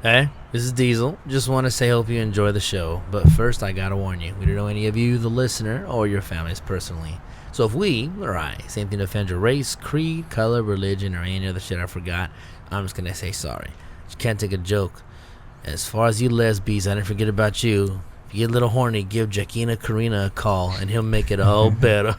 Hey, this is Diesel. Just want to say hope you enjoy the show. But first, I gotta warn you, we don't know any of you, the listener, or your families personally. So if we, or I, say anything to offend your race, creed, color, religion, or any other shit I forgot, I'm just gonna say sorry. You can't take a joke. As far as you lesbies, I didn't forget about you. If you get a little horny, give Jackina Karina a call, and he'll make it all better.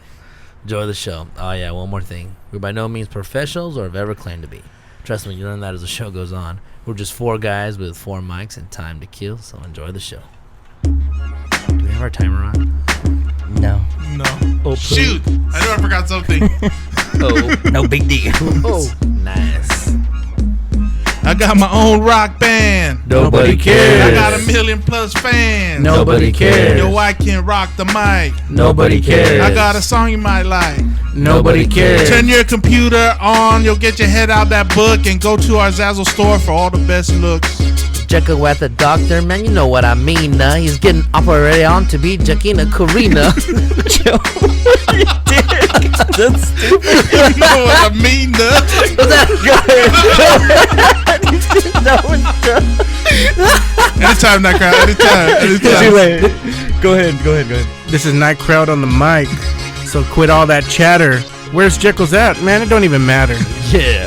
Enjoy the show. Oh yeah, one more thing. We're by no means professionals or have ever claimed to be. Trust me, you learn that as the show goes on. We're just four guys with four mics and time to kill, so enjoy the show. Do we have our timer on? No. Oh, shoot! I knew I forgot something. No big deal. Oh, nice. I got my own rock band. Nobody cares. I got 1 million plus fans. Nobody cares. Yo, I can rock the mic. Nobody cares. I got a song you might like. Nobody cares. Turn your computer on. You'll get your head out that book and go to our Zazzle store for all the best looks. Jekyll at the doctor, man, you know what I mean. He's getting operated on to be Jackina Karina. Joe, you did. That's stupid. You know what I mean, Anytime, that crowd. Anytime. Go ahead. This is Night Crowd on the mic, so quit all that chatter. Where's Jekyll's at? Man, it don't even matter. Yeah.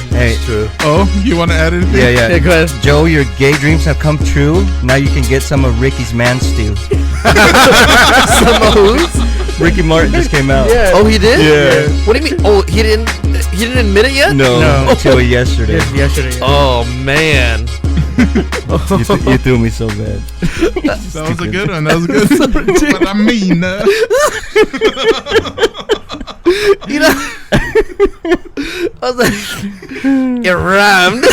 Hey, True. Oh, you want to add anything? yeah. Go ahead. Joe, your gay dreams have come true. Now you can get some of Ricky's man stew. Some of whose? Ricky Martin just came out. Yeah. Oh, he did? Yeah. What do you mean? Oh, he didn't admit it yet? No, until yesterday. Yesterday. Oh, man. You threw me so bad. That was a good one. What I mean, You know, I was like, it rhymed.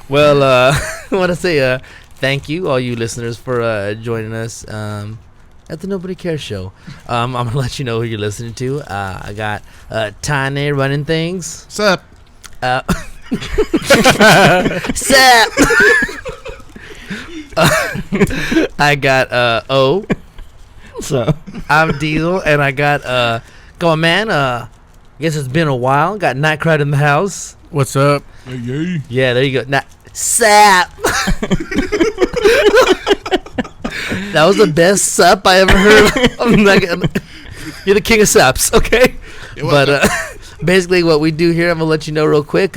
Well, I want to say thank you, all you listeners, for joining us at the Nobody Cares show. I'm going to let you know who you're listening to. I got Tiny running things. Sup? Sup? I got O. So I'm Diesel, and I got come on, man. I guess it's been a while. Got Night Crowd in the house. What's up? Hey. Yeah, there you go. Sap. That was the best sup I ever heard. You're the king of saps, okay? But basically, what we do here, I'm gonna let you know real quick.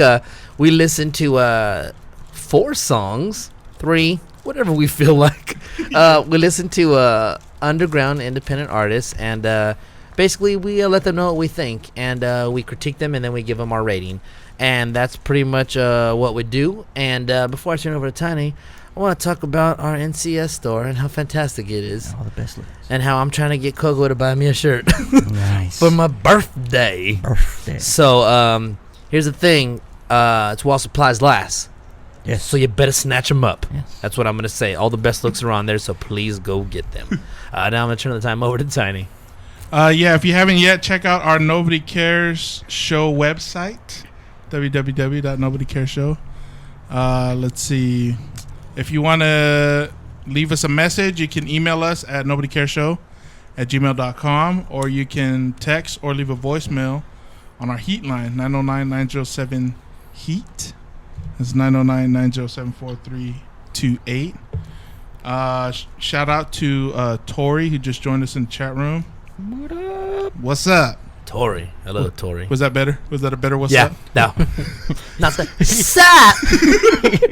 We listen to 4 songs, 3, whatever we feel like. We listen to underground independent artists, and basically we let them know what we think, and we critique them, and then we give them our rating, and that's pretty much what we do. And before I turn over to Tiny, I want to talk about our NCS store and how fantastic it is, all the best looks. and how I'm trying to get Coco to buy me a shirt Nice. for my birthday. So here's the thing, it's while supplies last. Yes. So you better snatch them up. Yes. That's what I'm going to say. All the best looks are on there, so please go get them. Now I'm going to turn the time over to Tiny. Yeah, if you haven't yet, check out our Nobody Cares Show website, www.nobodycareshow. Let's see. If you want to leave us a message, you can email us at nobodycareshow@gmail.com, or you can text or leave a voicemail on our heat line, 909-907-HEAT. It's 909-907-4328. Shout out to Tori, who just joined us in the chat room. What up? What's up? Tori. Hello, Tori. Was that better? Was that a better what's Yeah. up? No. Not the sup.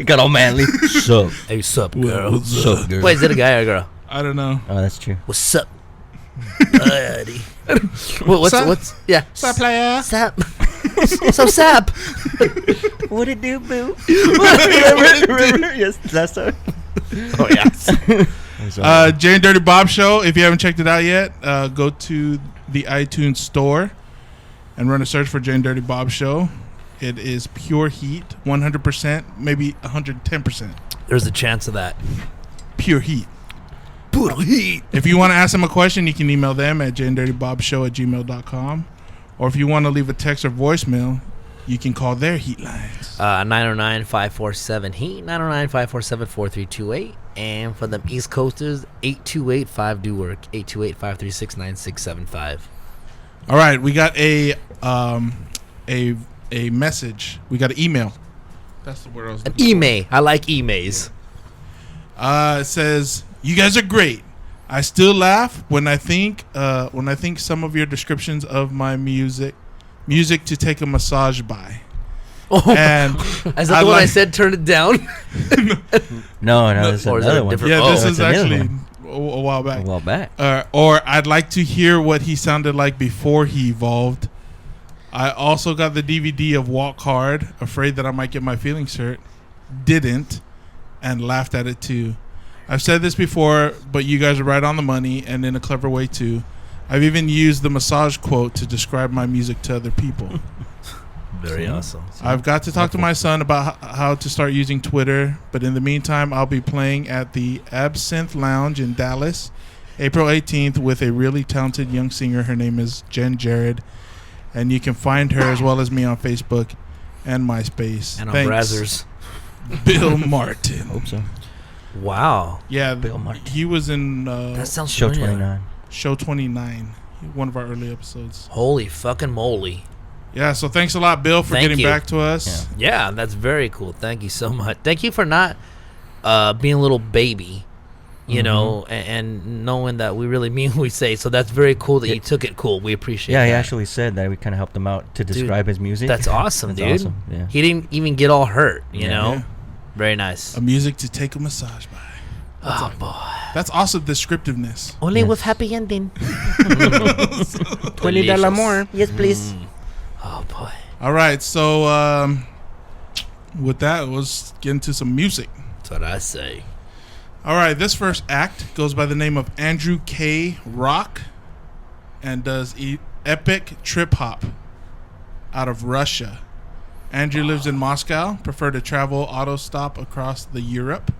Got all manly. Sup. Hey, sup, girl. Sup, girl. Wait, is it a guy or a girl? I don't know. Oh, that's true. What's up, buddy? What's yeah? Sup, player? Sap. So sap. What it do, boo? Remember? Yes, last time. Oh yeah. Jane Dirty Bob Show. If you haven't checked it out yet, go to the iTunes store and run a search for Jane Dirty Bob Show. It is pure heat, 100%, maybe 110%. There's a chance of that. Pure heat. Pure heat. If you want to ask them a question, you can email them at janedirtybobshow@gmail.com. Or if you want to leave a text or voicemail, you can call their heat lines. 909-547-HEAT, 909-547-4328. And for them East Coasters, 828-5-DO-WORK, 828-536-9675. All right, we got a message. We got an email That's the word I was An looking for. email. I like emails. It says, "You guys are great. I still laugh when I think some of your descriptions of my music to take a massage by." Oh, And is that the one I said turn it down? No, this is Or is that another a one. different- Yeah, Oh, this that's is another actually one. a while A back. while back. Or I'd like to hear what he sounded like before he evolved. I also got the DVD of Walk Hard, afraid that I might get my feelings hurt. Didn't, and laughed at it too. I've said this before, but you guys are right on the money and in a clever way too. I've even used the massage quote to describe my music to other people. Very awesome. I've got to talk to my son about how to start using Twitter, but in the meantime, I'll be playing at the Absinthe Lounge in Dallas, April 18th, with a really talented young singer. Her name is Jen Jared, and you can find her as well as me on Facebook and MySpace. And on Thanks, Brazzers. Bill Martin. Hope so. Wow. Yeah, Bill Martin. he was in That sounds Show familiar. 29. Show 29, one of our early episodes. Holy fucking moly. Yeah, so thanks a lot, Bill, for Thank getting you. back to us. Yeah, that's very cool. Thank you so much. Thank you for not being a little baby, you know, and knowing that we really mean what we say. So that's very cool that you took it cool. We appreciate Yeah, that. he actually said that we kind of helped him out to describe his music. That's awesome, That's dude. awesome, yeah. He didn't even get all hurt, you Yeah. know? Yeah. Very nice. A music to take a massage by. Oh, boy. That's awesome descriptiveness. Only Yes. with happy ending. $20 more. Yes, please. Oh, boy. All right, so with that, let's get into some music. That's what I say. All right, this first act goes by the name of Andrew K. Rock and does epic trip hop out of Russia. Andrew lives in Moscow, prefer to travel auto stop across the Europe.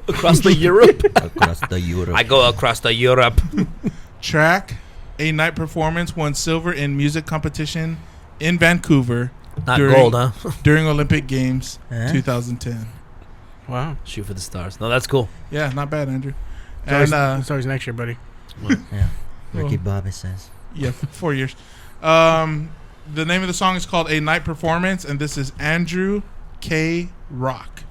Across the Europe? Across the Europe. I go across the Europe. Track, a night performance, won silver in music competition in Vancouver Not gold, huh? during Olympic Games Huh? 2010. Wow. Shoot for the stars. No, that's cool. Yeah, not bad, Andrew. It's And always, it's always next year, buddy. Yeah. Ricky Well- Bobby says. yeah, 4 years. The name of the song is called A Night Performance, and this is Andrew K. Rock.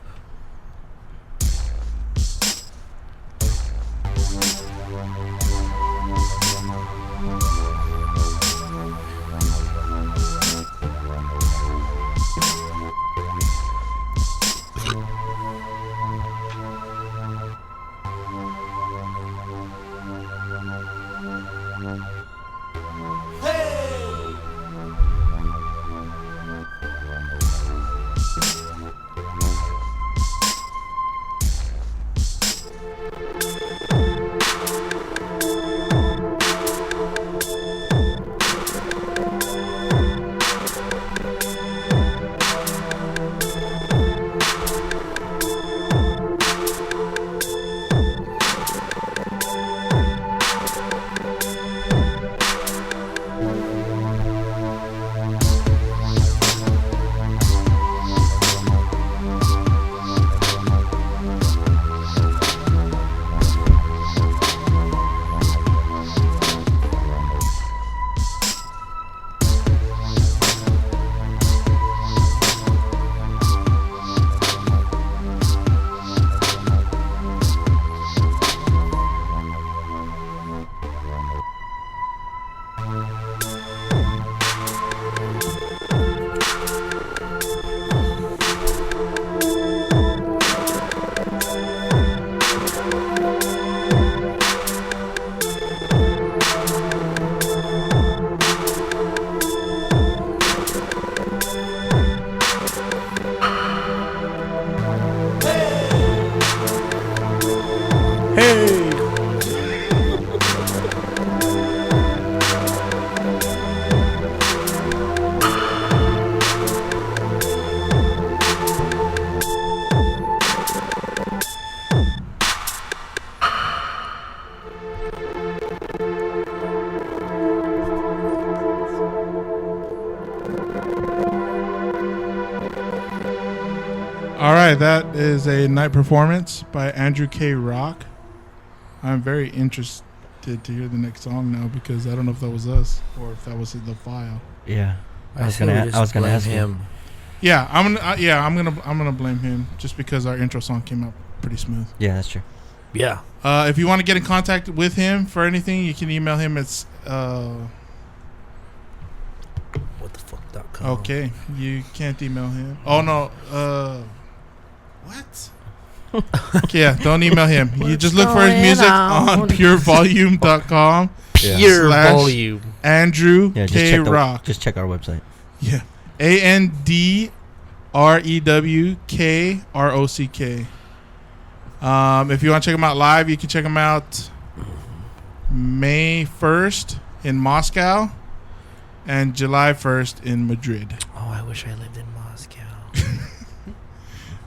Hey. All right, that is a night performance by Andrew K. Rock. I'm very interested to hear the next song now because I don't know if that was us or if that was the file. Yeah. I was say gonna we I was just gonna blame ask him. him. Yeah, I'm gonna blame him just because our intro song came out pretty smooth. Yeah, that's true. Yeah. If you want to get in contact with him for anything, you can email him. It's whatthefuck.com. okay. You can't email him. Oh no. What? Okay, yeah, don't email him. You just look for his music on purevolume.com. Pure volume. Andrew Yeah, K Rock. just check our website. Yeah. ANDREWKROCK. If you want to check him out live, you can check him out May 1st in Moscow and July 1st in Madrid. Oh, I wish I lived in Moscow.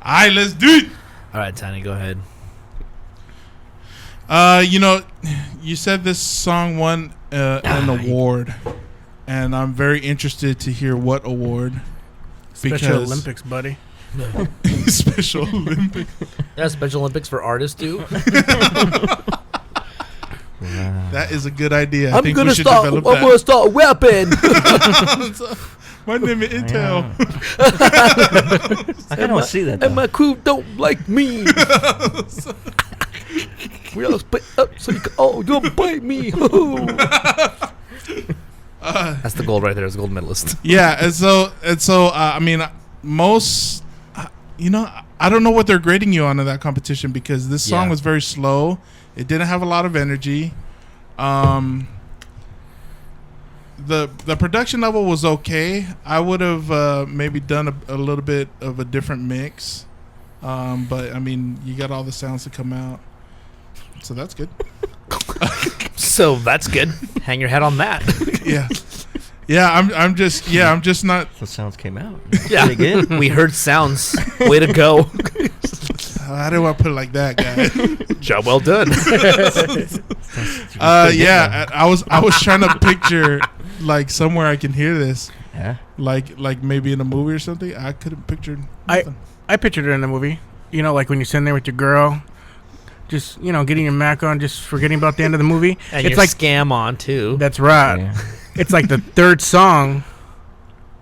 All right, let's do it. All right, Tiny, go ahead. You said this song won an award, and I'm very interested to hear what award. Special Olympics, buddy. Special Olympics. Yeah, Special Olympics for artists too. That is a good idea. I'm gonna start a weapon. My name is Intel. I kind of want to see that. And my crew don't like me. We all split up so you can all bite me. That's the gold right there. It's a gold medalist. Yeah, and so I mean, most, I don't know what they're grading you on in that competition because this song was very slow. It didn't have a lot of energy. The production level was okay. I would have maybe done a little bit of a different mix, but I mean, you got all the sounds to come out, so that's good. So that's good. Hang your head on that. I'm just not. The sounds came out. Yeah, Pretty good. we heard sounds. Way to go. I didn't want to put it like that, guy. Job well done. I was trying to picture like somewhere I can hear this. Yeah. Like maybe in a movie or something. I couldn't picture nothing. I pictured it in the movie. Like when you're sitting there with your girl, just getting your Mac on, just forgetting about the end of the movie. And it's your like scam on too. That's right. Yeah. It's like the third song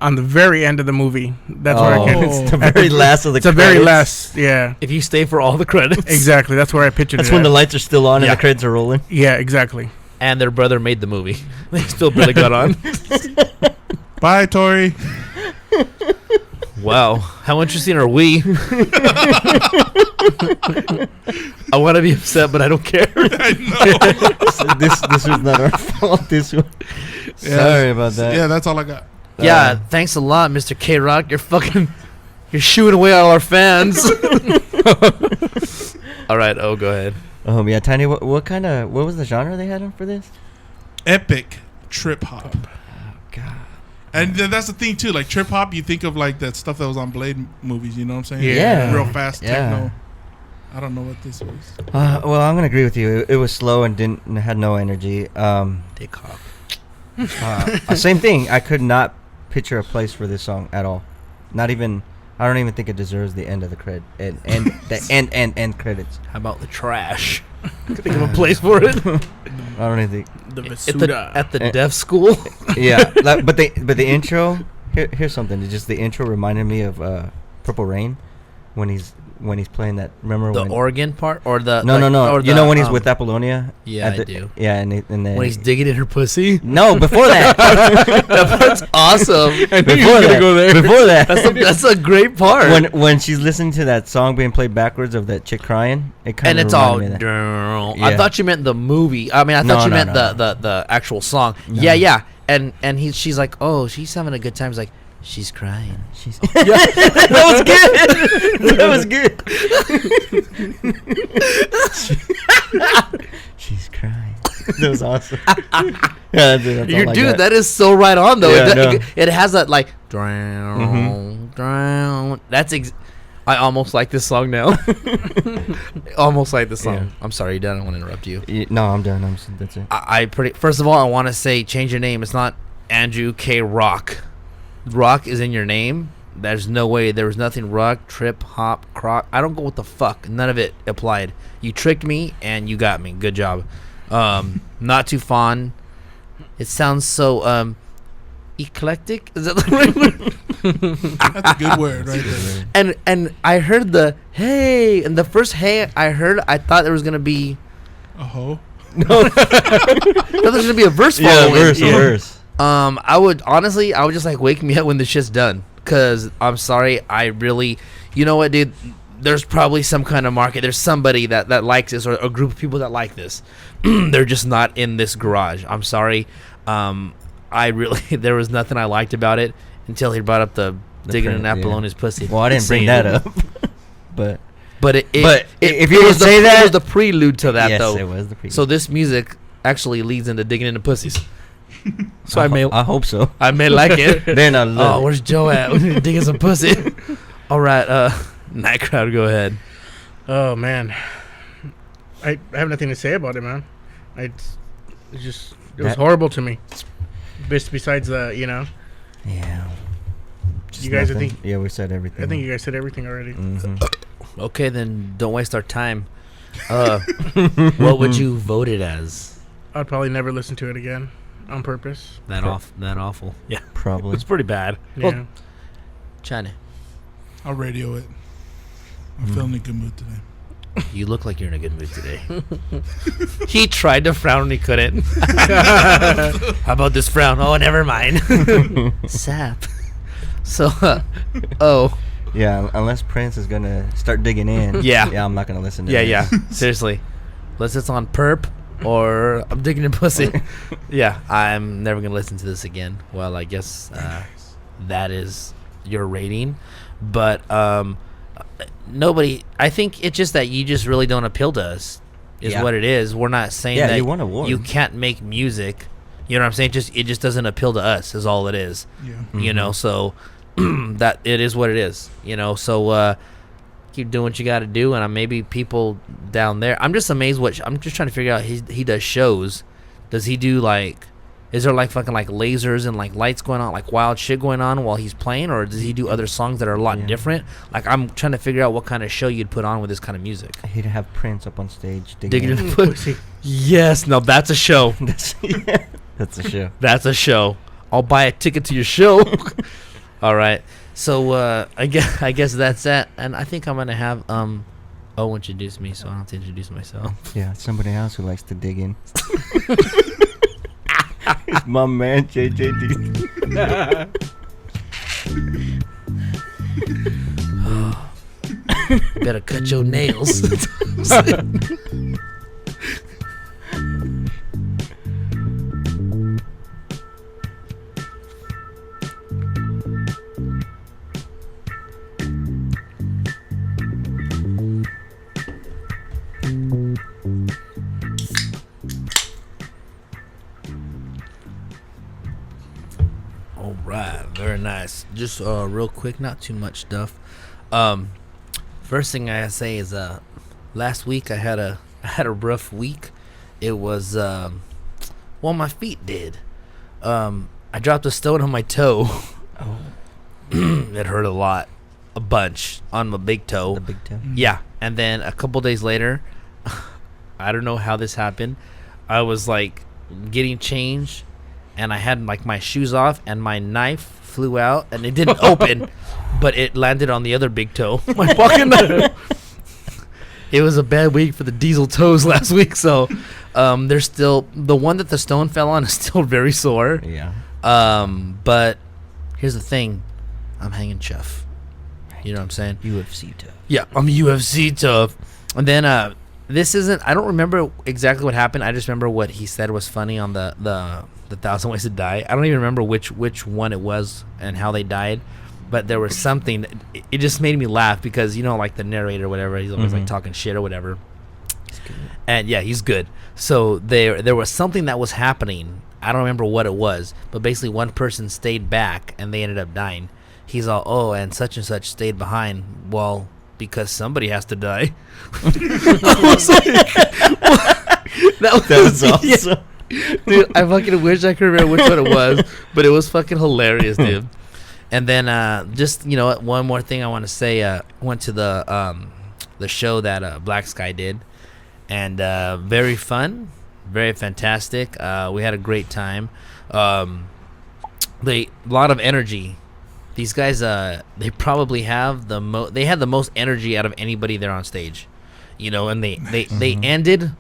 on the very end of the movie. That's where I can. It's the very last of the. It's the very last. Yeah. If you stay for all the credits. Exactly. That's where I pictured That's it. when the lights are still on Yeah. and the credits are rolling. Yeah. Exactly. And their brother made the movie. They still barely got on. Bye, Tori. Wow. How interesting are we? I want to be upset, but I don't care. I know. So this was not our fault. This one. Sorry about that. Yeah, that's all I got. Yeah, thanks a lot, Mr. K Rock. You're shooing away all our fans. All right, go ahead. Yeah, Tiny. What was the genre they had for this? Epic trip hop. Oh, God. And that's the thing too. Like trip hop, you think of like that stuff that was on Blade movies. You know what I'm saying? Yeah. Real fast Yeah. techno. I don't know what this was. Well, I'm gonna agree with you. It was slow and had no energy. Dick hop. Same thing. I could not picture a place for this song at all. Not even. I don't even think it deserves the end of the the end credits. How about the trash? Think of a place for it. I don't even think. The Vasuda. At the deaf school. Yeah, but the intro. Here's something. Just the intro reminded me of Purple Rain when he's playing that. Remember The when organ part or the no. Or You know when he's with Apollonia? Yeah, I do. Yeah, and then When he's digging in her pussy. no, before that. That part's awesome. Before that. Before that. That's a great part. When she's listening to that song being played backwards of that chick crying, it kind And of it's all. me of that. I Yeah. thought you meant the movie. I mean, I thought you meant the actual song. No. Yeah. And she's like, oh, she's having a good time. He's like, she's crying. She's that was good. That was good. She's crying. That was awesome. Yeah, that's all I got. That is so right on though. Yeah, I know. It has that like drown. I almost like this song now. Almost like this song. Yeah. I'm sorry, you done. I don't want to interrupt you. No, I'm done. That's it. First of all, I want to say change your name. It's not Andrew K Rock. Rock is in your name. There's no way. There was nothing rock, trip, hop, croc. I don't go with the fuck. None of it applied. You tricked me and you got me. Good job. Not too fond. It sounds so eclectic. Is that the right word? That's a good word right there. And I heard the hey, and the first hey I heard, I thought there was gonna be A hoe. I thought there was gonna be a verse following. verse. I would just like wake me up when the shit's done. Cause I'm sorry, I really, you know what, dude? There's probably some kind of market. There's somebody that likes this, or a group of people that like this. They're just not in this garage. I'm sorry. I really there was nothing I liked about it until he brought up the digging an apple on his pussy. Well, I didn't bring that up, but if you was say that, it was the prelude to that, yes, though. it was the prelude. So this music actually leads into digging into pussies. So I hope so. I may like it. Then I love Oh, it. where's Joe at? We need to dig in some pussy. All right, Night Crowd, go ahead. Oh man, I have nothing to say about it, man. It was horrible to me. Besides the, Yeah. Just You guys, I nothing. think- Yeah, we said everything. I think you guys said everything already. Okay, then don't waste our time. What would you vote it as? I'd probably never listen to it again on purpose. That awful. Yeah, Probably. it's pretty bad. Yeah. Well, China, I'll radio it. I'm feeling in a good mood today. you look like you're in a good mood today. He tried to frown and he couldn't. How about this frown? Oh, never mind. Sap. So, Yeah, unless Prince is gonna start digging in. Yeah. Yeah, I'm not gonna listen to yeah. this. Seriously. Unless it's on perp or I'm digging in pussy. Yeah, I'm never going to listen to this again. Well, I guess that is your rating. But nobody, I think it's just that you just really don't appeal to us is Yeah. what it is. We're not saying Yeah, that you won awards. you can't make music. You know what I'm saying? It just doesn't appeal to us is all it is. Yeah. You know, so that it is what it is, so keep doing what you got to do, and maybe people down there, I'm just amazed I'm just trying to figure out, he does shows. Does he do is there fucking lasers and lights going on, wild shit going on while he's playing, or does he do other songs that are a lot different? I'm trying to figure out what kind of show you'd put on with this kind of music. He'd have Prince up on stage Digging in. in the pussy. Yes, no, that's a show. That's a show. That's a show. I'll buy a ticket to your show. All right. So I guess that's that, and I think I'm gonna have introduce me, so I don't have to introduce myself. Yeah, somebody else who likes to dig in. It's my man JJD. Better cut your nails. All right, very nice. Just real quick, not too much stuff. First thing I say is last week I had a rough week. It was my feet did. I dropped a stone on my toe. Oh, It hurt a bunch on my big toe. the big toe. Yeah, and then a couple days later, I don't know how this happened. I was getting changed, and I had my shoes off, and my knife flew out, and it didn't open, but it landed on the other big toe. My fucking knife. It was a bad week for the diesel toes last week, so there's still the one that the stone fell on is still very sore. Yeah. But here's the thing, I'm hanging chuff. You know what I'm saying? UFC tough. Yeah, I'm UFC tough. And then this isn't. I don't remember exactly what happened. I just remember what he said was funny on the 1,000 Ways to Die. I don't even remember which one it was and how they died, but there was something. It just made me laugh because the narrator or whatever. He's always talking shit or whatever. And yeah, he's good. So there was something that was happening. I don't remember what it was, but basically one person stayed back and they ended up dying. He's all, and such stayed behind. Well, because somebody has to die. I was that was awesome. Yeah. Dude, I fucking wish I could remember which one it was, but it was fucking hilarious, dude. And then just one more thing I want to say. Went to the show that Black Sky did, and very fun, very fantastic. We had a great time. a lot of energy. These guys, they probably have they had the most energy out of anybody there on stage, you know. And they ended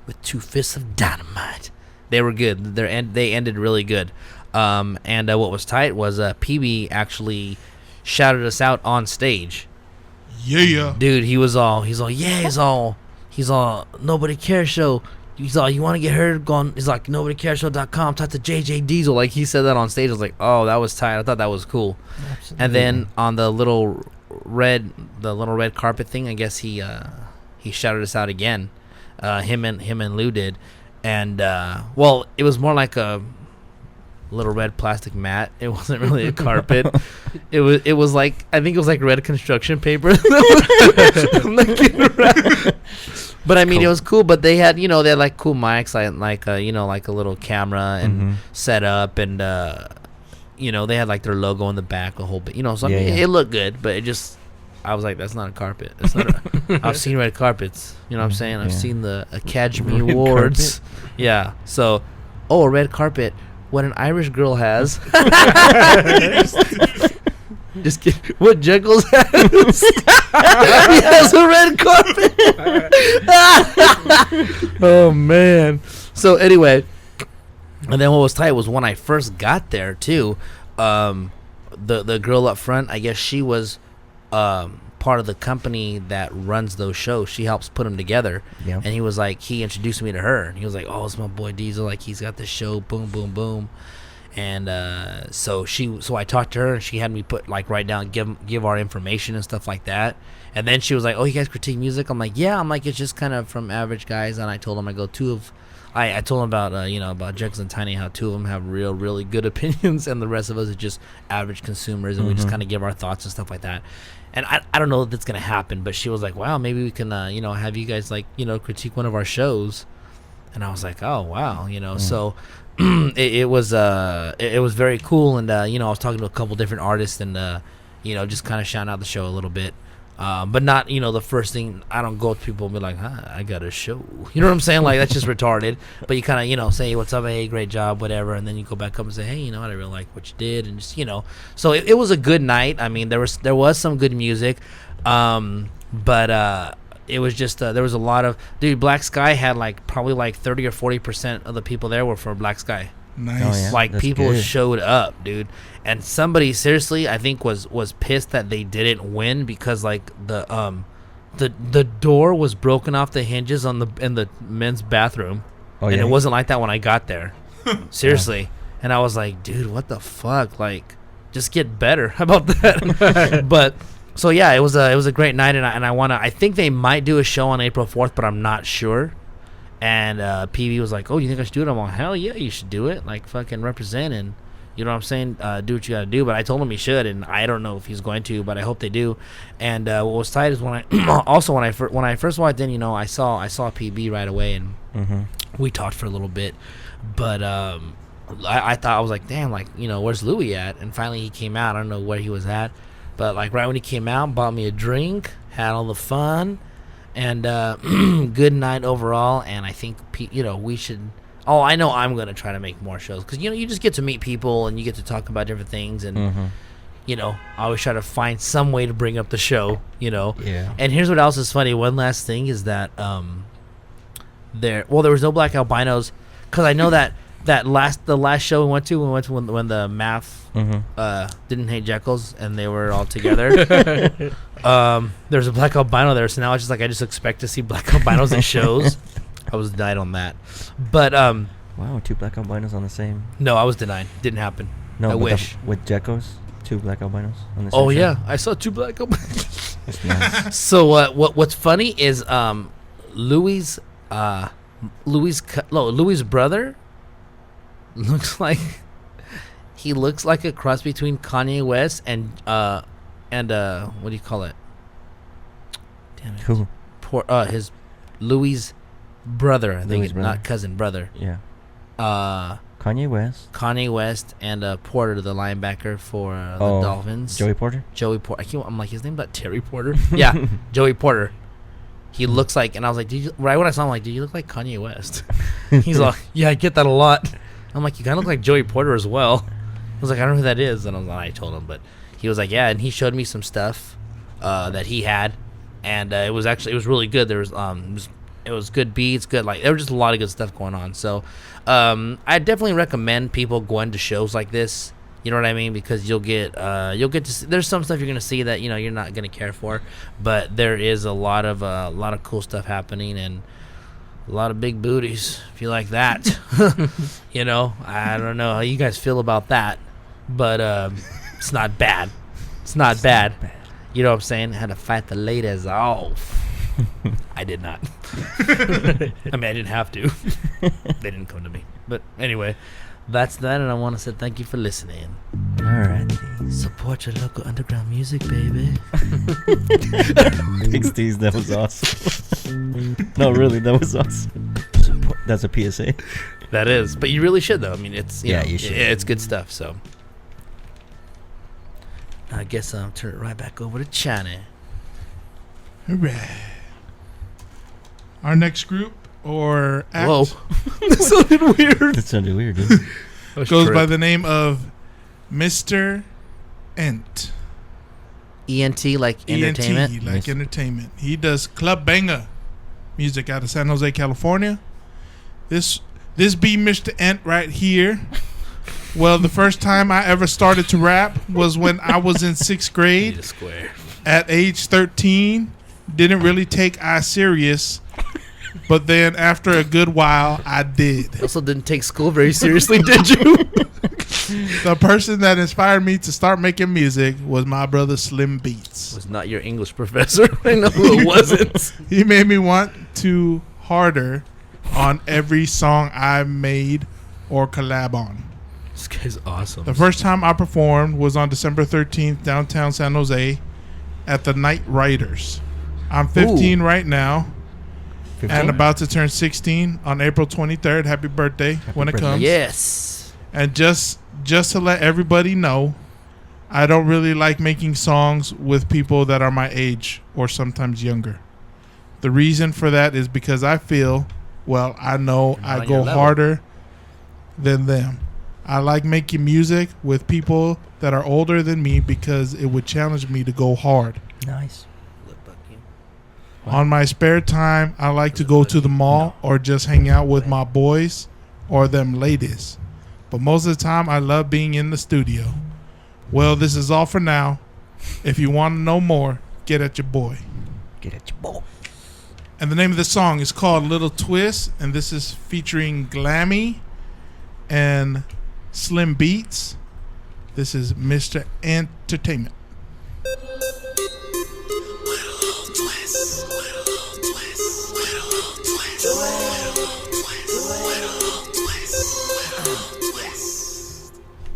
with 2 fists of dynamite. They were good. They ended really good. And what was tight was PB actually shouted us out on stage. Yeah. Dude, he's all Nobody Cares Show. He's all, you want to get heard? He's like, nobodycareshow.com. Talk to JJ Diesel. Like, he said that on stage. I was like, oh, that was tight. I thought that was cool. Absolutely. And then on the little red carpet thing, I guess he shouted us out again. Him and Lou did. And well, it was more like a little red plastic mat. It wasn't really a carpet. It was like, I think it was like red construction paper. But I mean, cool. It was cool. But they had like cool mics, like a little camera and set up, and they had like their logo on the back, a whole bit. So I mean, it looked good, but I was like, that's not a carpet. That's not. I've seen red carpets. You know what I'm saying? I've seen the Academy Awards. Yeah. So, a red carpet. What an Irish girl has. Just kidding. What Jekyll's has. He has a red carpet. Oh, man. So, anyway. And then what was tight was when I first got there, too. The girl up front, I guess she was part of the company that runs those shows. She helps put them together. Yeah. And he was like, he introduced me to her. And he was like, oh, it's my boy Diesel. Like, he's got this show. Boom, boom, boom. And so I talked to her, and she had me write down, give our information and stuff like that. And then she was like, oh, you guys critique music? I'm like, yeah. I'm like, it's just kind of from average guys. And I told him, I told him about about Jekyll and Tiny, how 2 of them have really good opinions, and the rest of us are just average consumers, and we just kind of give our thoughts and stuff like that. And I don't know if that's gonna happen, but she was like, wow, maybe we can have you guys critique one of our shows. And I was like, oh wow, so it was very cool. And I was talking to a couple different artists, and just kind of shouting out the show a little bit. But not, the first thing, I don't go to people and be like, I got a show. You know what I'm saying? Like, that's just retarded. But you kind of, say, what's up, hey, great job, whatever. And then you go back up and say, hey, I really like what you did. And just, So it was a good night. I mean, there was some good music. But it was just, there was a lot of, dude, Black Sky had probably 30 or 40% of the people there were from Black Sky. Nice. Oh, yeah. That's people good. showed up, dude. And somebody seriously, I think, was pissed that they didn't win because the door was broken off the hinges in the men's bathroom. Oh, and it wasn't like that when I got there. Seriously. Yeah. And I was like, dude, what the fuck? Like, just get better. How about that? But so yeah, it was a great night, and I think they might do a show on April 4th, but I'm not sure. And PB was like, oh, you think I should do it? I'm like, hell yeah, you should do it. Like, fucking represent, and you know what I'm saying? Do what you got to do. But I told him he should, and I don't know if he's going to, but I hope they do. And what was tight is when I first walked in, I saw PB right away, and we talked for a little bit. But I thought, I was like, damn, where's Louis at? And finally he came out. I don't know where he was at, but right when he came out, bought me a drink, had all the fun. And good night overall. And I think we should. Oh, I know I'm gonna try to make more shows because you just get to meet people and you get to talk about different things, and I always try to find some way to bring up the show. Yeah. And here's what else is funny. One last thing is that there was no Black Albinos because I know that the last show we went to when the math didn't hate Jekylls and they were all together. There's a Black Albino there, so now it's just I just expect to see Black Albinos in shows. I was denied on that, but wow, 2 Black Albinos on the same. No, I was denied. Didn't happen. No, I wish with Jekylls, 2 Black Albinos on the same. Oh show. yeah, I saw 2 Black Albinos. That's nice. So what's funny is Louis' brother looks like a cross between Kanye West and what do you call it? Damn it. Who? His Louis' brother, I think, not cousin, brother. Yeah. Kanye West and Porter, the linebacker for the Dolphins. Joey Porter. I'm like, his name's not Terry Porter. Yeah, Joey Porter. He looks like, and I was like, right when I saw him, like, do you look like Kanye West? He's like, yeah, I get that a lot. I'm like, you kind of look like Joey Porter as well. was like, I don't know who that is. And I told him, but he was like, yeah. And he showed me some stuff that he had, and it was really good. There was it was good beats, good, like, there was just a lot of good stuff going on. So I definitely recommend people going to shows like this. You know what I mean? Because you'll get to see, there's some stuff you're gonna see that you're not gonna care for, but there is a lot of cool stuff happening and a lot of big booties if you like that. I don't know how you guys feel about that, but it's not bad. It's not bad. You know what I'm saying? I had to fight the ladies off. I did not. I mean, I didn't have to. They didn't come to me. But anyway, that's that, and I want to say thank you for listening. All right. Support your local underground music, baby. Thanks, Tease. That was awesome. No, really, that was awesome. That's a PSA. That is. But you really should, though. I mean, it's, you should. It's good stuff, so. I guess I'll turn it right back over to China. All right. Our next group or act Whoa. That sounded weird. That sounded weird, dude. goes by the name of Mr.ENT. ENT, like entertainment? ENT, like entertainment. He does club banger music out of San Jose, California. This be Mr.ENT right here. Well, the first time I ever started to rap was when I was in 6th grade. At age 13. Didn't really take I serious. But then after a good while, I did. Also didn't take school very seriously, did you? The person that inspired me to start making music was my brother Slim Beats. Was not your English professor. I know who it wasn't. He made me want to harder on every song I made or collab on. This guy's awesome. The first time I performed was on December 13th, downtown San Jose at the Night Riders. I'm 15 right now. 15? And about to turn 16 on April 23rd. Happy birthday when it comes. Yes. And just to let everybody know, I don't really like making songs with people that are my age or sometimes younger. The reason for that is because I feel, well, I know I go harder than them. I like making music with people that are older than me because it would challenge me to go hard. Nice. On my spare time, I like to go to the mall or just hang out with my boys or them ladies. But most of the time, I love being in the studio. Well, this is all for now. If you want to know more, get at your boy. Get at your boy. And the name of the song is called Little Twist, and this is featuring Glammy and Slim Beats. This is Mr. Entertainment.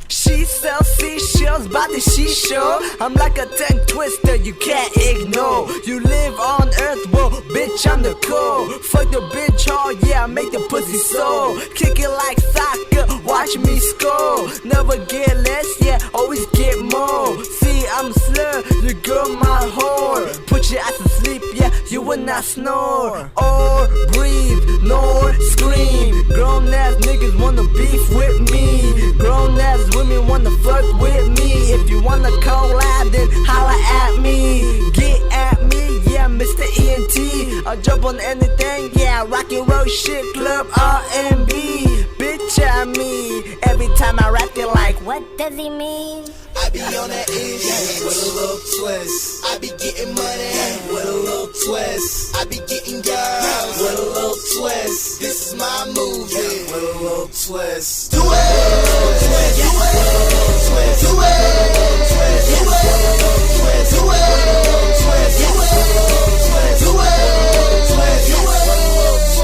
She sells seashells by the seashore. I'm like a tongue twister you can't ignore. You live on earth, well, bitch, I'm the core. Fuck the bitch hard, yeah, I make the pussy sore. Kick it like soccer, watch me score. Never get less, yeah, always get more. See, I'm a slur, you girl my whore. Put your ass to sleep, yeah, you will not snore. Or breathe, nor scream. Grown ass niggas wanna beef with me. Grown ass women wanna fuck with me. If you wanna collab, then holla at me. Get at me, yeah, Mr.ENT. I'll jump on anything, yeah, rock and roll shit, club R&B. Bitch at me. Every time I rap, they're like, what does he mean? I be on that ish with a little twist. I be getting money with a little twist. I be getting girls with a little twist. This is my movie with a little twist. Do it, twist, do it, twist, do it, twist, do it, twist, do it, twist, do it, twist, do it, twist, do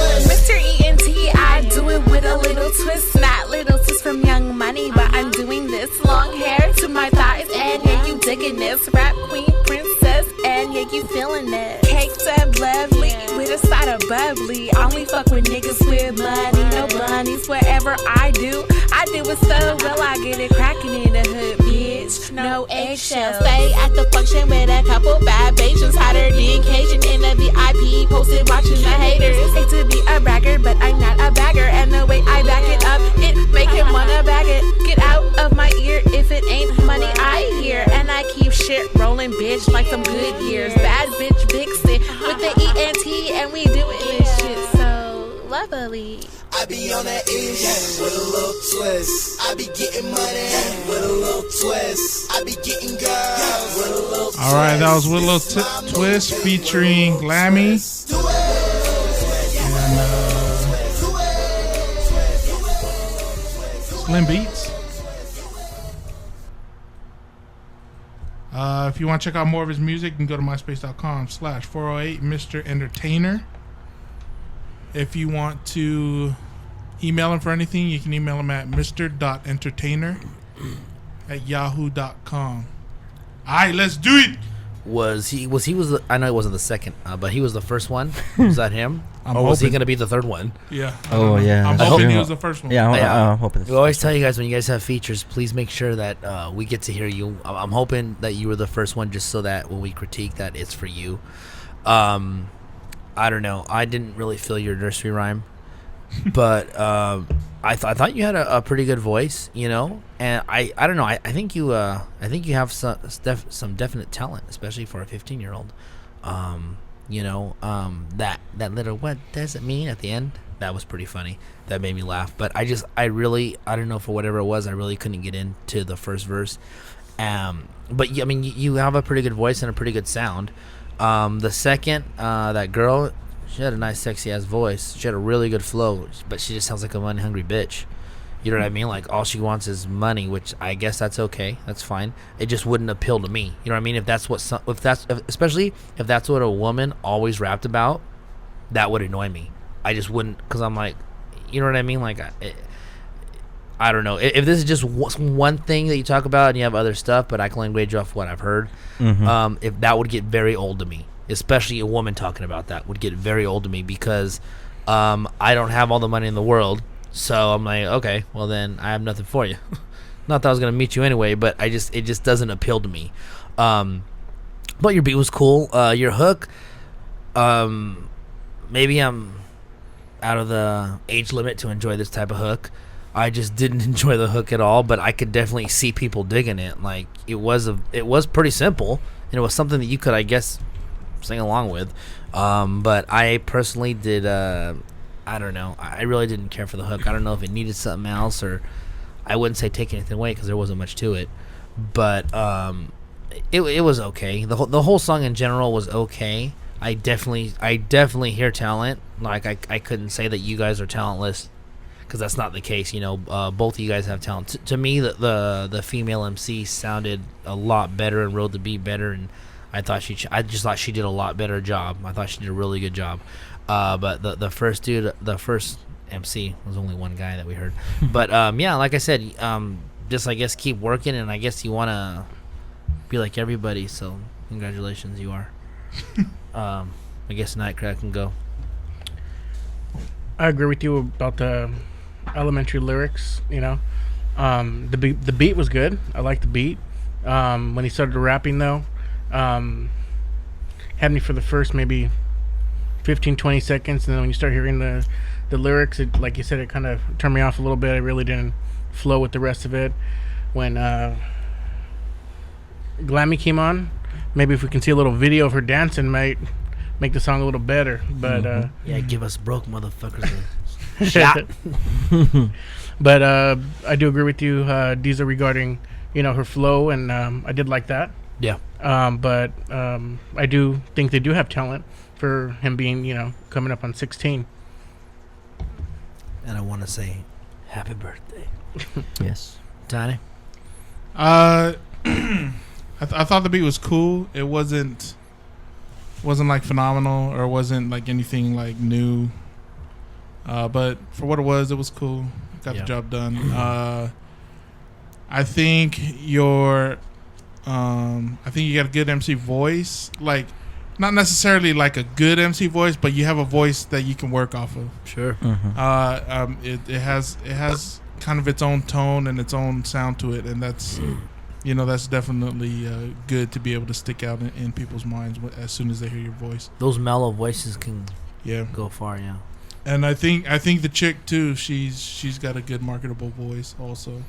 it, Mr.ENT, I do it with a little twist, not little twist from Young Money, but I'm doing this long hair to my thighs, and yeah, you digging this rap queen princess, and yeah, you feeling it. Caked up lovely with a side of bubbly. Only fuck with niggas with money, no bunnies. Wherever I do it so well. I get it cracking in the hood, bitch. No eggshells. Stay at the function with a couple bad patients, hotter than Cajun in the VIP, posted watching the haters. Hate to be a bragger, but I'm not a bagger, and the way I back it up, it make him wanna bag it. Get out of my ear. keep shit rolling, bitch, like some good years. Bad bitch vixen with the ENT, and we doing this shit so lovely. I be on that ish with a little twist. I be getting money with a little twist. I be getting girls with a little twist. All right, that was with a little twist featuring Glammy. And Slim Beats. If you want to check out more of his music, you can go to myspace.com/408 Mr. Entertainer. If you want to email him for anything, you can email him at mr.entertainer@yahoo.com. All right, let's do it. I know it wasn't the second, but he was the first one. Was that him? Or was he going to be the third one? Yeah. Oh, yeah. I'm hoping he was the first one. Yeah, I'm hoping. We always tell you guys when you guys have features, please make sure that we get to hear you. I'm hoping that you were the first one, just so that when we critique that, it's for you. I don't know. I didn't really feel your nursery rhyme, but I thought you had a pretty good voice, you know. And I don't know. I think you have some definite talent, especially for a 15-year-old. You know, that little "what does it mean" at the end, that was pretty funny. That made me laugh. But I don't know, for whatever it was, I really couldn't get into the first verse. But I mean, you have a pretty good voice and a pretty good sound. The second, that girl, she had a nice, sexy ass voice. She had a really good flow, but she just sounds like a money hungry bitch. You know what I mean? Like, all she wants is money, which I guess that's okay. That's fine. It just wouldn't appeal to me. You know what I mean? Especially if that's what a woman always rapped about, that would annoy me. I just wouldn't, because I'm like, you know what I mean? Like, I don't know. If this is just one thing that you talk about and you have other stuff, but I can only gauge off what I've heard, if that would get very old to me, especially a woman talking about that would get very old to me, because I don't have all the money in the world. So I'm like, okay, well then I have nothing for you. Not that I was gonna meet you anyway, but it just doesn't appeal to me. But your beat was cool. Your hook, maybe I'm out of the age limit to enjoy this type of hook. I just didn't enjoy the hook at all, but I could definitely see people digging it. Like, it was pretty simple, and it was something that you could, I guess, sing along with. But I personally did. I don't know. I really didn't care for the hook. I don't know if it needed something else, or I wouldn't say take anything away, because there wasn't much to it. But it was okay. The whole song in general was okay. I definitely hear talent. Like, I couldn't say that you guys are talentless, because that's not the case. You know, both of you guys have talent. To me, the female MC sounded a lot better and wrote the beat better, and I just thought she did a lot better job. I thought she did a really good job. But the first dude, the first MC, was only one guy that we heard. But yeah, like I said, just I guess keep working, and I guess you want to be like everybody. So congratulations, you are. I guess Nightcrack can go. I agree with you about the elementary lyrics. You know, the beat was good. I liked the beat. When he started rapping, though, had me for the first maybe 15-20 seconds, and then when you start hearing the lyrics, it, like you said, it kind of turned me off a little bit. It really didn't flow with the rest of it. When Glammy came on, maybe if we can see a little video of her dancing, might make the song a little better. But yeah, give us broke motherfuckers a shot. But I do agree with you, Diesel, regarding, you know, her flow, and I did like that. Yeah. But I do think they do have talent for him being, you know, coming up on 16. And I want to say happy birthday. Yes. Tiny? I thought the beat was cool. It wasn't like phenomenal, or wasn't like anything like new. But for what it was cool. Got the job done. I think you got a good MC voice. Like, not necessarily like a good MC voice, but you have a voice that you can work off of. Sure. It has kind of its own tone and its own sound to it, and that's that's definitely good to be able to stick out in people's minds as soon as they hear your voice. Those mellow voices can go far. Yeah. And I think the chick too, she's got a good marketable voice also.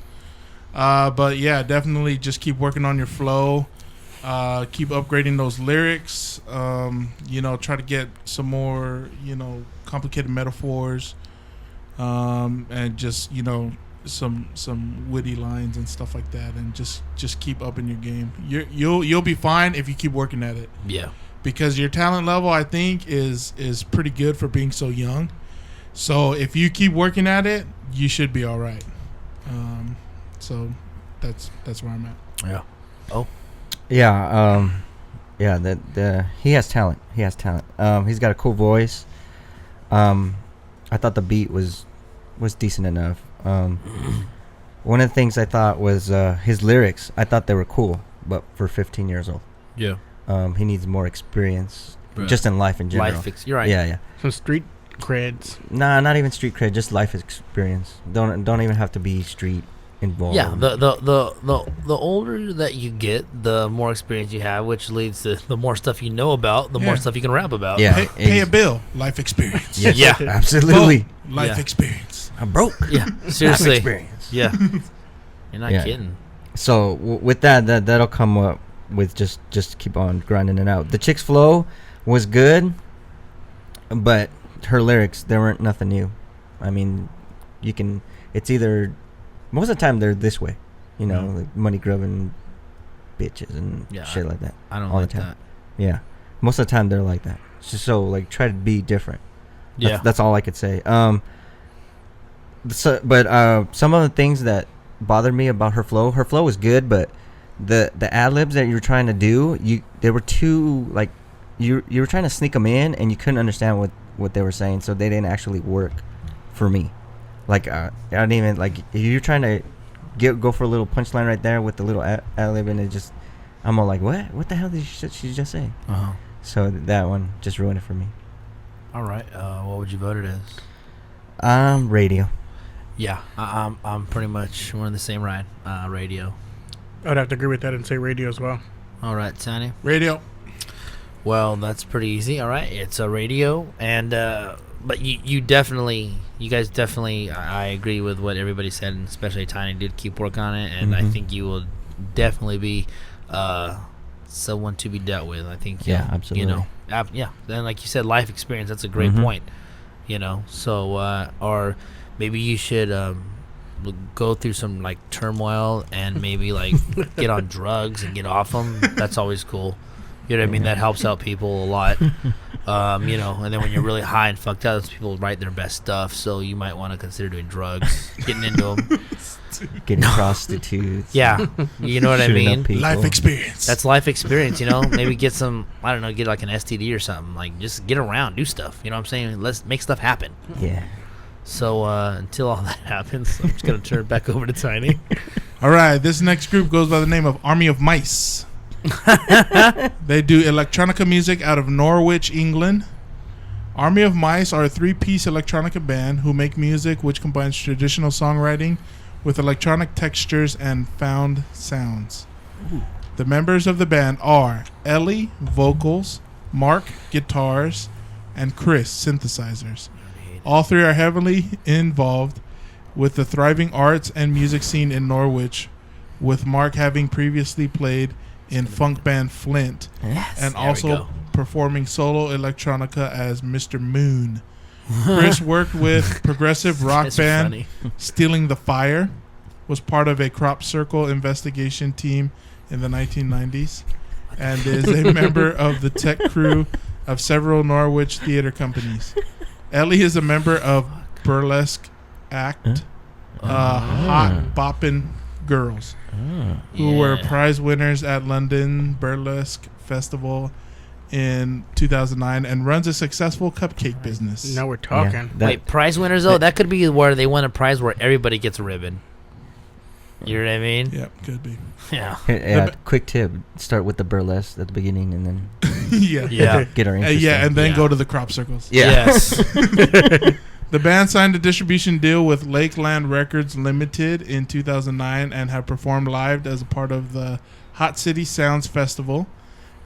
But yeah, definitely just keep working on your flow. Keep upgrading those lyrics. Try to get some more, complicated metaphors, and just some witty lines and stuff like that, and just keep upping your game. You'll be fine if you keep working at it. Yeah, because your talent level, I think, is pretty good for being so young. So if you keep working at it, you should be all right. So that's where I'm at. Yeah. Oh. Yeah, he has talent. He's got a cool voice. I thought the beat was decent enough. One of the things I thought was his lyrics. I thought they were cool, but for 15 years old. Yeah. He needs more experience, Right. just in life in general. You're right. Yeah. Some street creds. Nah, not even street cred, just life experience. Don't even have to be street involved. Yeah, the older that you get, the more experience you have, which leads to the more stuff you know about, the more stuff you can rap about. Yeah. Pay a bill, life experience. Yes, Yeah. absolutely. Life Yeah. experience. I'm broke. Yeah, Life seriously. experience. Yeah, you're not Yeah. kidding. So with that'll come up with just keep on grinding it out. The chick's flow was good, but her lyrics, there weren't nothing new. I mean, it's either most of the time they're this way, like money grubbing bitches and shit like that. I don't all like the time. that. Yeah, most of the time they're like that. So like try to be different. Yeah, That's all I could say. But some of the things that bothered me about her flow was good, but the ad libs that you were trying to do, they were too like you were trying to sneak them in, and you couldn't understand what they were saying, so they didn't actually work for me. Like I didn't even like if you're trying to go for a little punchline right there with the little ad lib, and it just I'm all like, what the hell did she just say? So that one just ruined it for me. All right. What would you vote it as? Radio. Yeah, I'm pretty much we're in the same ride. Radio. I'd have to agree with that and say radio as well. All right, Tiny. Radio. Well, that's pretty easy. All right, it's a radio, and but you guys definitely, I agree with what everybody said, and especially Tiny did keep work on it, and I think you will definitely be someone to be dealt with. I think. Yeah, absolutely. Then like you said, life experience. That's a great point. So or maybe you should go through some like turmoil and maybe like get on drugs and get off them. That's always cool. You know what I mean? That helps out people a lot. And then when you're really high and fucked up, those people write their best stuff. So you might want to consider doing drugs, getting into them. Getting prostitutes. Yeah, you know what I Shooting up mean? people. Life experience. That's life experience, Maybe get some, I don't know, get like an STD or something. Like just get around, do stuff. You know what I'm saying? Let's make stuff happen. Yeah. So until all that happens, I'm just going to turn it back over to Tiny. All right, this next group goes by the name of Army of Mice. They do electronica music out of Norwich, England. Army of Mice are a 3-piece electronica band who make music which combines traditional songwriting with electronic textures and found sounds. Ooh. The members of the band are Ellie, vocals, Mark, guitars, and Chris, synthesizers. All three are heavily involved with the thriving arts and music scene in Norwich, with Mark having previously played in funk band Flint, and also performing solo electronica as Mr. Moon. Chris worked with progressive rock band Stealing the Fire, was part of a crop circle investigation team in the 1990s, and is a member of the tech crew of several Norwich theater companies. Ellie is a member of Burlesque Act, Hot Boppin' Girls, who were prize winners at London Burlesque Festival in 2009, and runs a successful cupcake business. Now we're talking. Yeah, Wait, prize winners though? That could be where they win a prize where everybody gets a ribbon. You know what I mean? Yeah, could be. Yeah. Yeah, quick tip. Start with the burlesque at the beginning and then Yeah. get our interest. and then go to the crop circles. Yes. The band signed a distribution deal with Lakeland Records Limited in 2009 and have performed live as a part of the Hot City Sounds Festival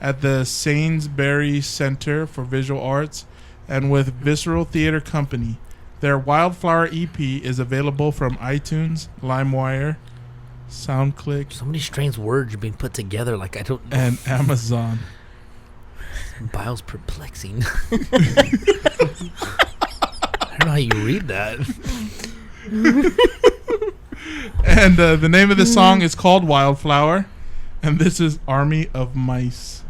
at the Sainsbury Center for Visual Arts and with Visceral Theater Company. Their Wildflower EP is available from iTunes, LimeWire, SoundClick, So many strange words are being put together. Like I don't. and Amazon. Bile's perplexing. I don't know how you read that. And the name of the song is called Wildflower, and this is Army of Mice.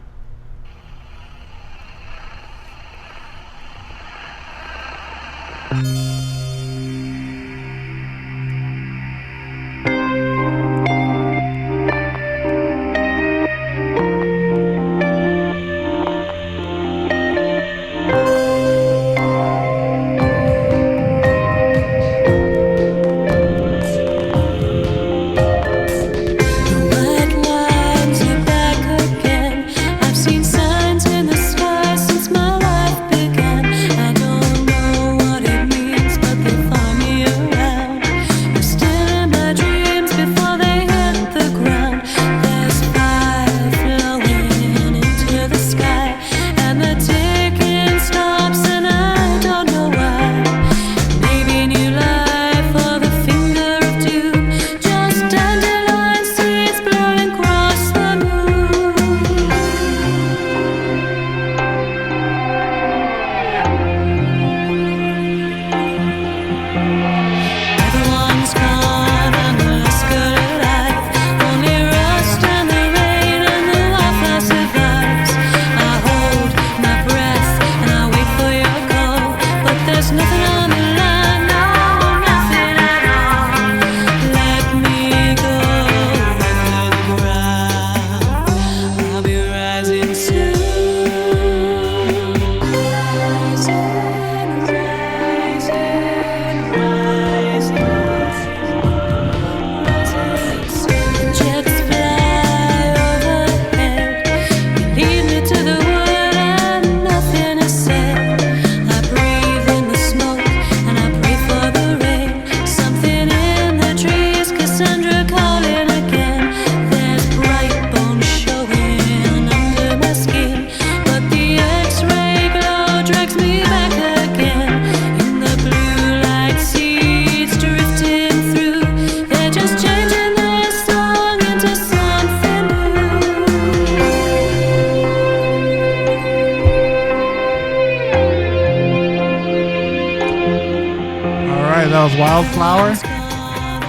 Wildflower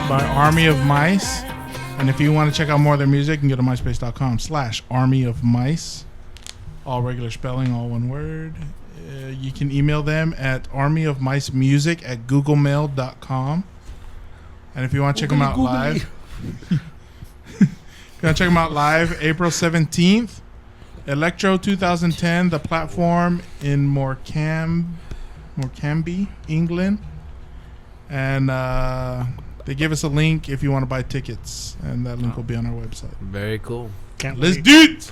by Army of Mice. And if you want to check out more of their music, you can go to myspace.com/Army of Mice. All regular spelling, all one word. You can email them at armyofmicemusic@googlemail.com. And if you want to check them out live, April 17th, Electro 2010, the platform in Morecambe, England. And they give us a link if you want to buy tickets, and that link will be on our website. Very cool. Let's do it.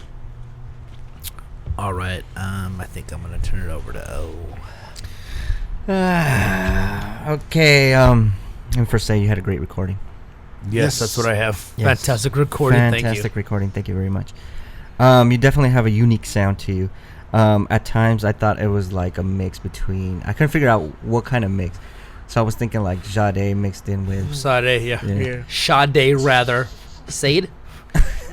All right. I think I'm gonna turn it over to O. Okay. Let me first say you had a great recording. Yes, that's what I have. Yes. Fantastic recording. Fantastic Thank you. recording. Thank you very much. You definitely have a unique sound to you. At times, I thought it was like a mix between. I couldn't figure out what kind of mix. So I was thinking like Sade mixed in with Sade, yeah. Sade, rather. Sade?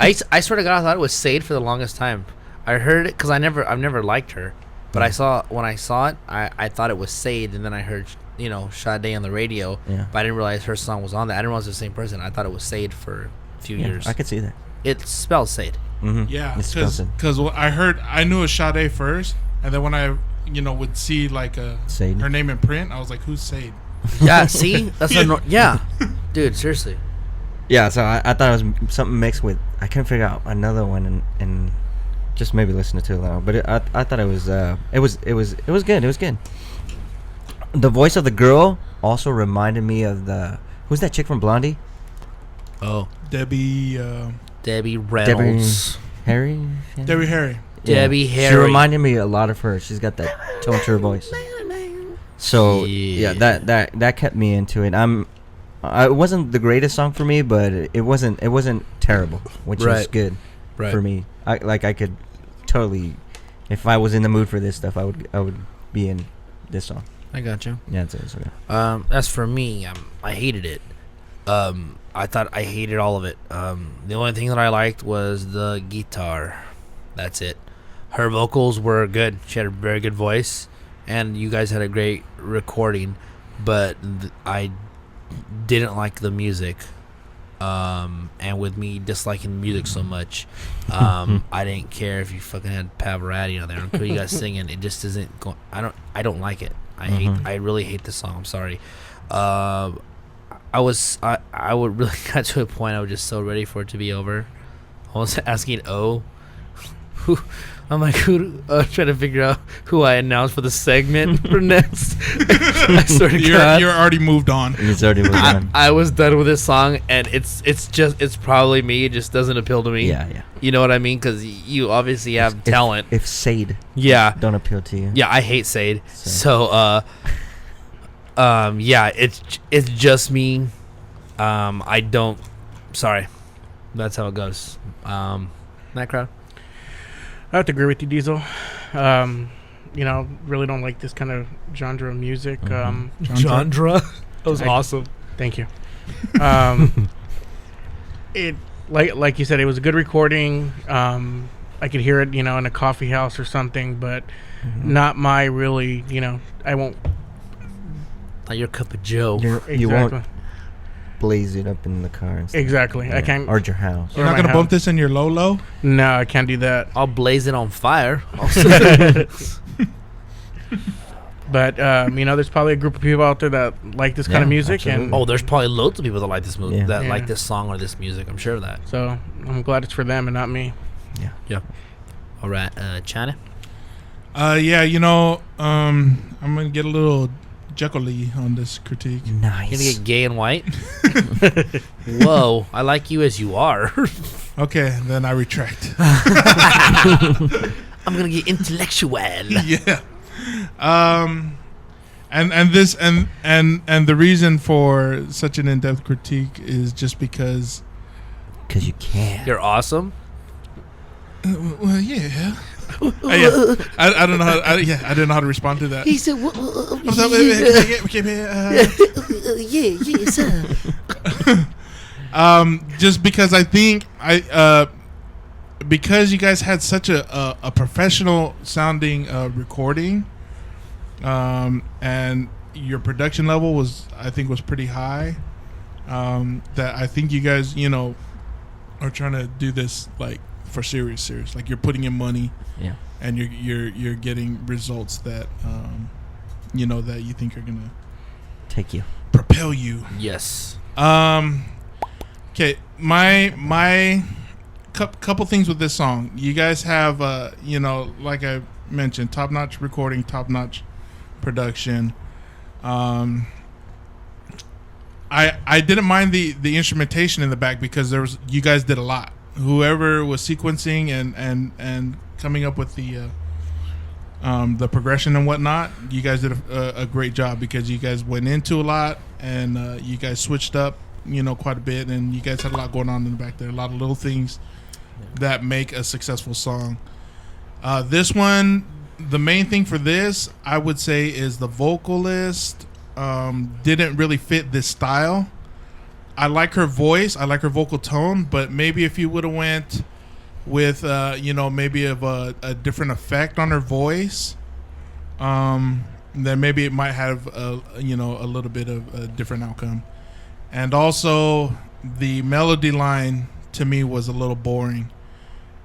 I swear to God, I thought it was Sade for the longest time. I heard it because I've never liked her, but when I saw it, I thought it was Sade, and then I heard Sade on the radio, but I didn't realize her song was on that. I didn't realize it was the same person. I thought it was Sade for a few years. I could see that. It spells Sade. Mm-hmm. Yeah, because I knew it was Sade first, and then when I would see like her name in print, I was like, who's Sade? Yeah, see, that's dude, seriously. Yeah, so I thought it was something mixed with. I couldn't figure out another one, and just maybe listen to it loud. But I thought it was good. It was good. The voice of the girl also reminded me of who's that chick from Blondie? Oh, Debbie Reynolds. Harry. Debbie Harry. Yeah. Debbie Harry. She reminded me a lot of her. She's got that tone to her voice. So that kept me into it. It wasn't the greatest song for me, but it wasn't terrible, which is good for me. I could totally, if I was in the mood for this stuff, I would be in this song. I got you. Yeah, it's okay. As for me, I hated it. I thought I hated all of it. The only thing that I liked was the guitar. That's it. Her vocals were good. She had a very good voice, and you guys had a great recording, but I didn't like the music. And with me disliking music so much, I didn't care if you fucking had Pavarotti on there. I don't care you guys singing. It just isn't going. I don't like it. I really hate this song. I'm sorry. I would really got to a point I was just so ready for it to be over. I was asking who I'm like, who? Trying to figure out who I announced for the segment for next. I swear to God, you're already moved on. He's already moved on. I was done with this song, and it's probably me. It just doesn't appeal to me. Yeah. You know what I mean? Because you obviously have talent. If Sade don't appeal to you. Yeah, I hate Sade. So yeah, it's just me. I don't. Sorry, that's how it goes. That crowd. I have to agree with you, Diesel. Really don't like this kind of genre of music. Genre? That was awesome. Thank you. It like you said, it was a good recording. I could hear it, in a coffee house or something, but not my really. I won't. Not your cup of Joe. You won't blaze it up in the car and stuff. Exactly. Yeah. I can't. Or your house. You're not going to bump this in your low? No, I can't do that. I'll blaze it on fire. But there's probably a group of people out there that like this kind of music, absolutely. Oh, there's probably loads of people that like this movie, Yeah. that Yeah. like this song or this music. I'm sure of that. so I'm glad it's for them and not me. Yeah. All right, China. Yeah, I'm going to get a little Jekyll-y on this critique. Nice. You're gonna get gay and white. Whoa, I like you as you are. Okay, then I retract. I'm gonna get intellectual. Yeah. And the reason for such an in-depth critique is just because you can. You're awesome. well, yeah. Yeah. I don't know how I didn't know how to respond to that. He said, Just because I think because you guys had such a professional sounding recording, and your production level was pretty high, that I think you guys are trying to do this like for serious, like you're putting in money, and you're getting results that that you think are gonna Take you. propel you. yes. Okay, my couple things with this song. You guys have like I mentioned, top-notch recording, top-notch production. I didn't mind the instrumentation in the back because you guys did a lot. Whoever was sequencing and coming up with the progression and whatnot, you guys did a great job because you guys went into a lot and you guys switched up quite a bit, and you guys had a lot going on in the back there, a lot of little things that make a successful song. This one, the main thing for this, I would say, is the vocalist didn't really fit this style. I like her voice, I like her vocal tone, but maybe if you would have went with maybe of a different effect on her voice, then maybe it might have a little bit of a different outcome. And also the melody line to me was a little boring.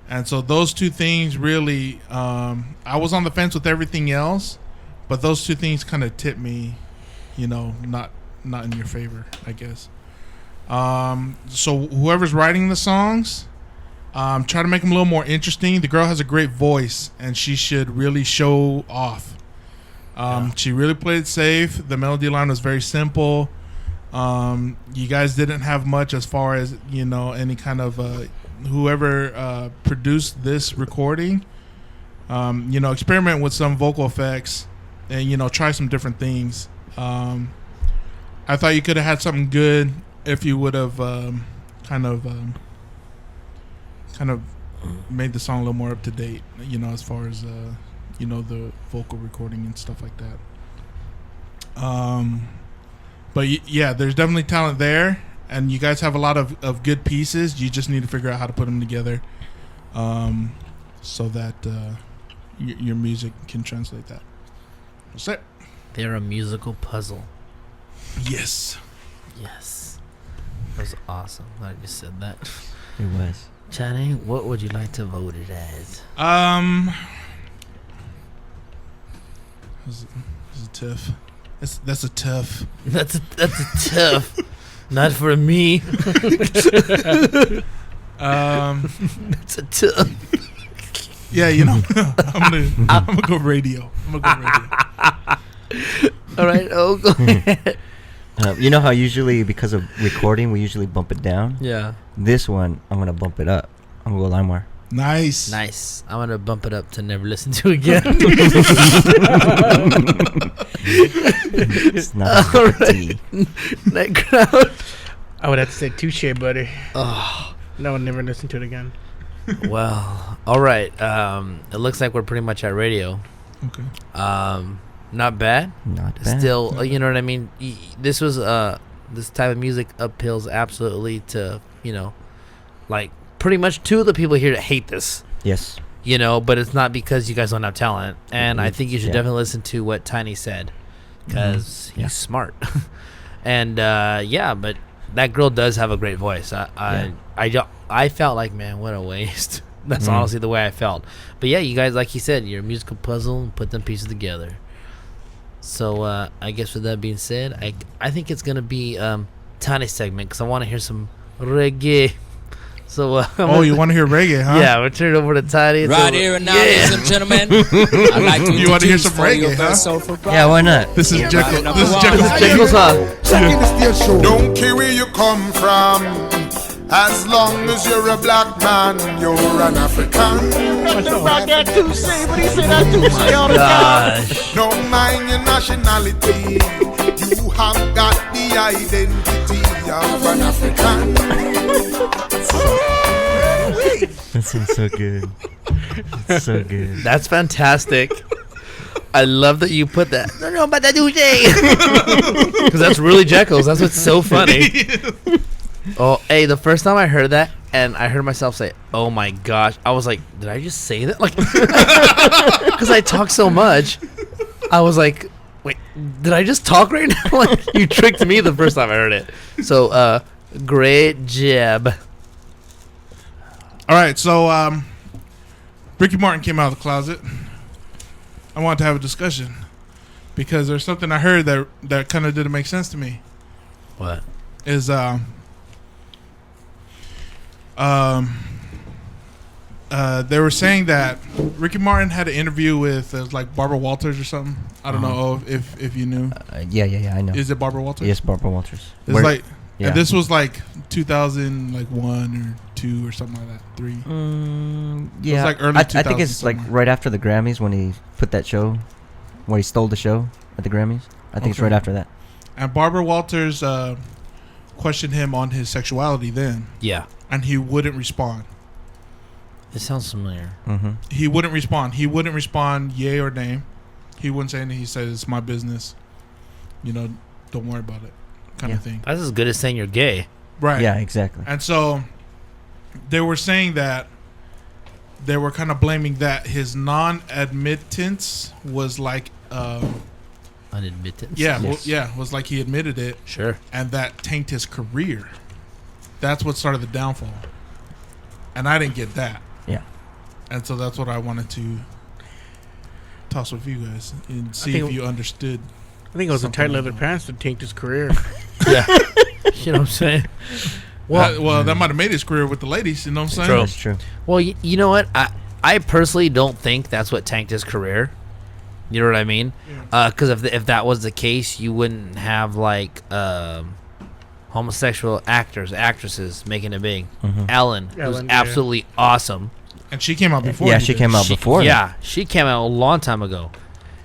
And so those two things really, I was on the fence with everything else, but those two things kind of tipped me, not in your favor, I guess. So whoever's writing the songs, try to make them a little more interesting. The girl has a great voice, and she should really show off. She really played it safe. The melody line was very simple. You guys didn't have much as far as any kind of whoever produced this recording. Experiment with some vocal effects, and try some different things. I thought you could have had something good if you would have kind of made the song a little more up to date, as far as the vocal recording and stuff like that. But yeah, there's definitely talent there. and you guys have a lot of good pieces. You just need to figure out how to put them together, so that your music can translate that. That's it. They're a musical puzzle. Yes. Yes. That was awesome. I just said that. It was. Channing, what would you like to vote it as? This is tough. That's a tough. That's a tough. Not for me. That's a tough. Yeah, you know, I'm gonna go radio. All right. Oh, go ahead. You know how usually because of recording we usually bump it down. Yeah. This one I'm gonna bump it up. I'm gonna go LimeWire. Nice. Nice. I'm gonna bump it up to never listen to again. It's not All a right. tea. That crowd. I would have to say touche, buddy. Oh. No, I'll never listen to it again. Well. All right. It looks like we're pretty much at radio. Okay. Not bad. Not bad. Still, you know what I mean. This was this type of music appeals absolutely to like pretty much two of the people here that hate this. Yes. But it's not because you guys don't have talent, and I think you should Yeah. definitely listen to what Tiny said because he's Yeah. smart. And but that girl does have a great voice. I felt like, man, what a waste. That's honestly the way I felt. But yeah, you guys, like you said, you're a musical puzzle and put them pieces together. So I guess with that being said, I think it's gonna be Tiny's segment because I want to hear some reggae. So You want to hear reggae, huh? yeah, we'll turn it over to Tiny. Right here and now, ladies and gentlemen, I'd like to You wanna hear introduce some for you reggae, a very huh? soulful bride. Yeah, why not? This is Jekyll. number This is one. Jekyll's Jekyll's Jekyll. Don't care where you come from, as long as you're a black man, you're an African. Gosh. Don't mind your nationality, you have got the identity of an African. That sounds so good. It's so good. That's fantastic. I love that you put that. No, but that because that's really Jekyll's. That's what's so funny. Oh, hey, the first time I heard that, and I heard myself say, "Oh my gosh," I was like, "Did I just say that?" Like, because I talk so much, I was like, "Wait, did I just talk right now?" Like, you tricked me the first time I heard it. So, great job. All right, so Ricky Martin came out of the closet. I wanted to have a discussion because there's something I heard that kind of didn't make sense to me. What? Is they were saying that Ricky Martin had an interview with like Barbara Walters or something. I don't know if you knew. Yeah, I know. Is it Barbara Walters? Yes, Barbara Walters. It's Where- like, yeah. and this was like 2001 or 2 or something like that. 3. Yeah, like early I think 2000s it's like somewhere. right after the Grammys when he put that show, where he stole the show at the Grammys. I think it's Okay. right after that. And Barbara Walters questioned him on his sexuality then, Yeah, and he wouldn't respond. it sounds familiar. Mm-hmm. He wouldn't respond. He wouldn't respond, yay or nay. He wouldn't say anything. He said, "It's my business. Don't worry about it," kind of thing. That's as good as saying you're gay. Right. Yeah, exactly. And so they were saying that they were kind of blaming that his non-admittance was like, Unadmittance. was like he admitted it, Sure. and that tanked his career. That's what started the downfall. And I didn't get that. Yeah. And so that's what I wanted to toss with you guys and see think if you understood. I think it was the Something tight like leather that. pants that tanked his career. Yeah. You know what I'm saying? Well, that might have made his career with the ladies. You know what I'm saying? True. That's true. Well, you know what? I personally don't think that's what tanked his career. You know what I mean? Because if that was the case, you wouldn't have like homosexual actresses making it big. Ellen, who's Ellen, yeah. absolutely awesome. And she came out before. Yeah, he she did. came out before. Yeah, she came out a long time ago.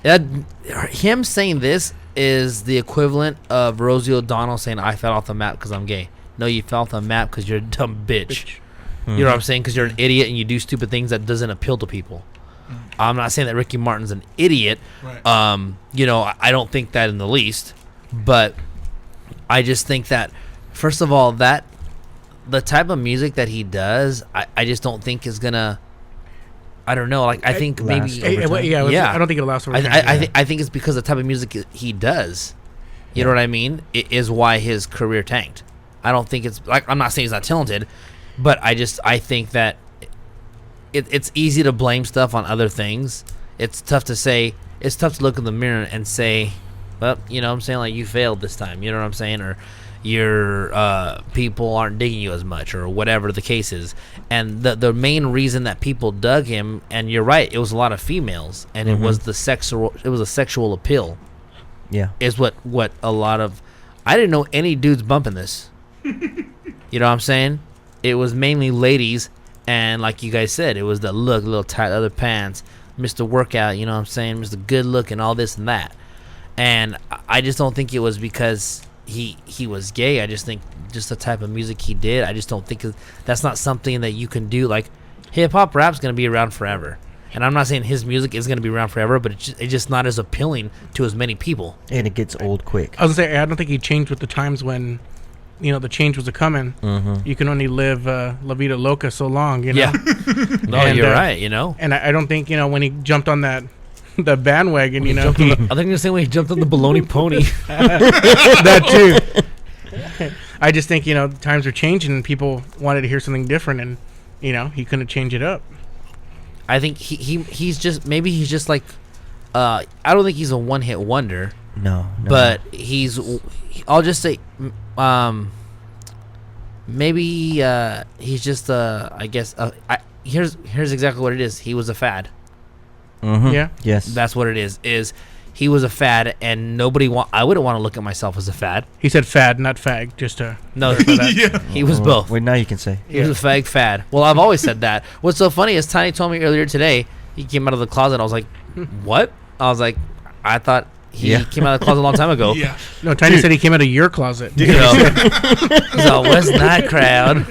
Him saying this is the equivalent of Rosie O'Donnell saying, "I fell off the map because I'm gay." No, you fell off the map because you're a dumb bitch. You know what I'm saying? Because you're an idiot and you do stupid things that doesn't appeal to people. I'm not saying that Ricky Martin's an idiot. Right. I don't think that in the least. But I just think that First of all, that the type of music that he does, I just don't think is gonna. I don't know. Like I think maybe. I don't think it'll last over time. I think it's because the type of music he does. You know what I mean? It is why his career tanked. I don't think it's like I'm not saying he's not talented, but I think that it's easy to blame stuff on other things. It's tough to say. It's tough to look in the mirror and say, well, you know what I'm saying, like you failed this time. You know what I'm saying, or your people aren't digging you as much, or whatever the case is. And the main reason that people dug him, and you're right, it was a lot of females, and it was a sexual appeal. Yeah, is what a lot of. I didn't know any dudes bumping this. You know what I'm saying? It was mainly ladies, and like you guys said, it was the look, little tight leather pants, Mr. Workout. You know what I'm saying? Mr. Good Look and all this and that. And I just don't think it was because he was gay. I just think just the type of music he did. I just don't think that's not something that you can do. Like hip hop rap's gonna be around forever. And I'm not saying his music is going to be around forever, but it's just not as appealing to as many people. And it gets old quick. I was going to say, I don't think he changed with the times when, you know, the change was a-coming. You can only live La Vida Loca so long, you know? Yeah. No, you're right, you know? And I don't think, you know, when he jumped on the bandwagon, you know. I think you're saying when he jumped on the baloney pony. That too. I just think, you know, times are changing and people wanted to hear something different and, you know, he couldn't change it up. I think he's just like I don't think he's a one-hit wonder. No. But I'll just say maybe he's just I guess here's exactly what it is. He was a fad. Yeah. Yes. That's what it is he was a fad, and I wouldn't want to look at myself as a fad. He said fad, not fag, just to... No, he was both. Wait, now you can say. He was a fad. Well, I've always said that. What's so funny is Tiny told me earlier today, he came out of the closet, I was like, what? I was like, I thought he came out of the closet a long time ago. Yeah. No, Tiny said he came out of your closet. You know? So, what's that crowd?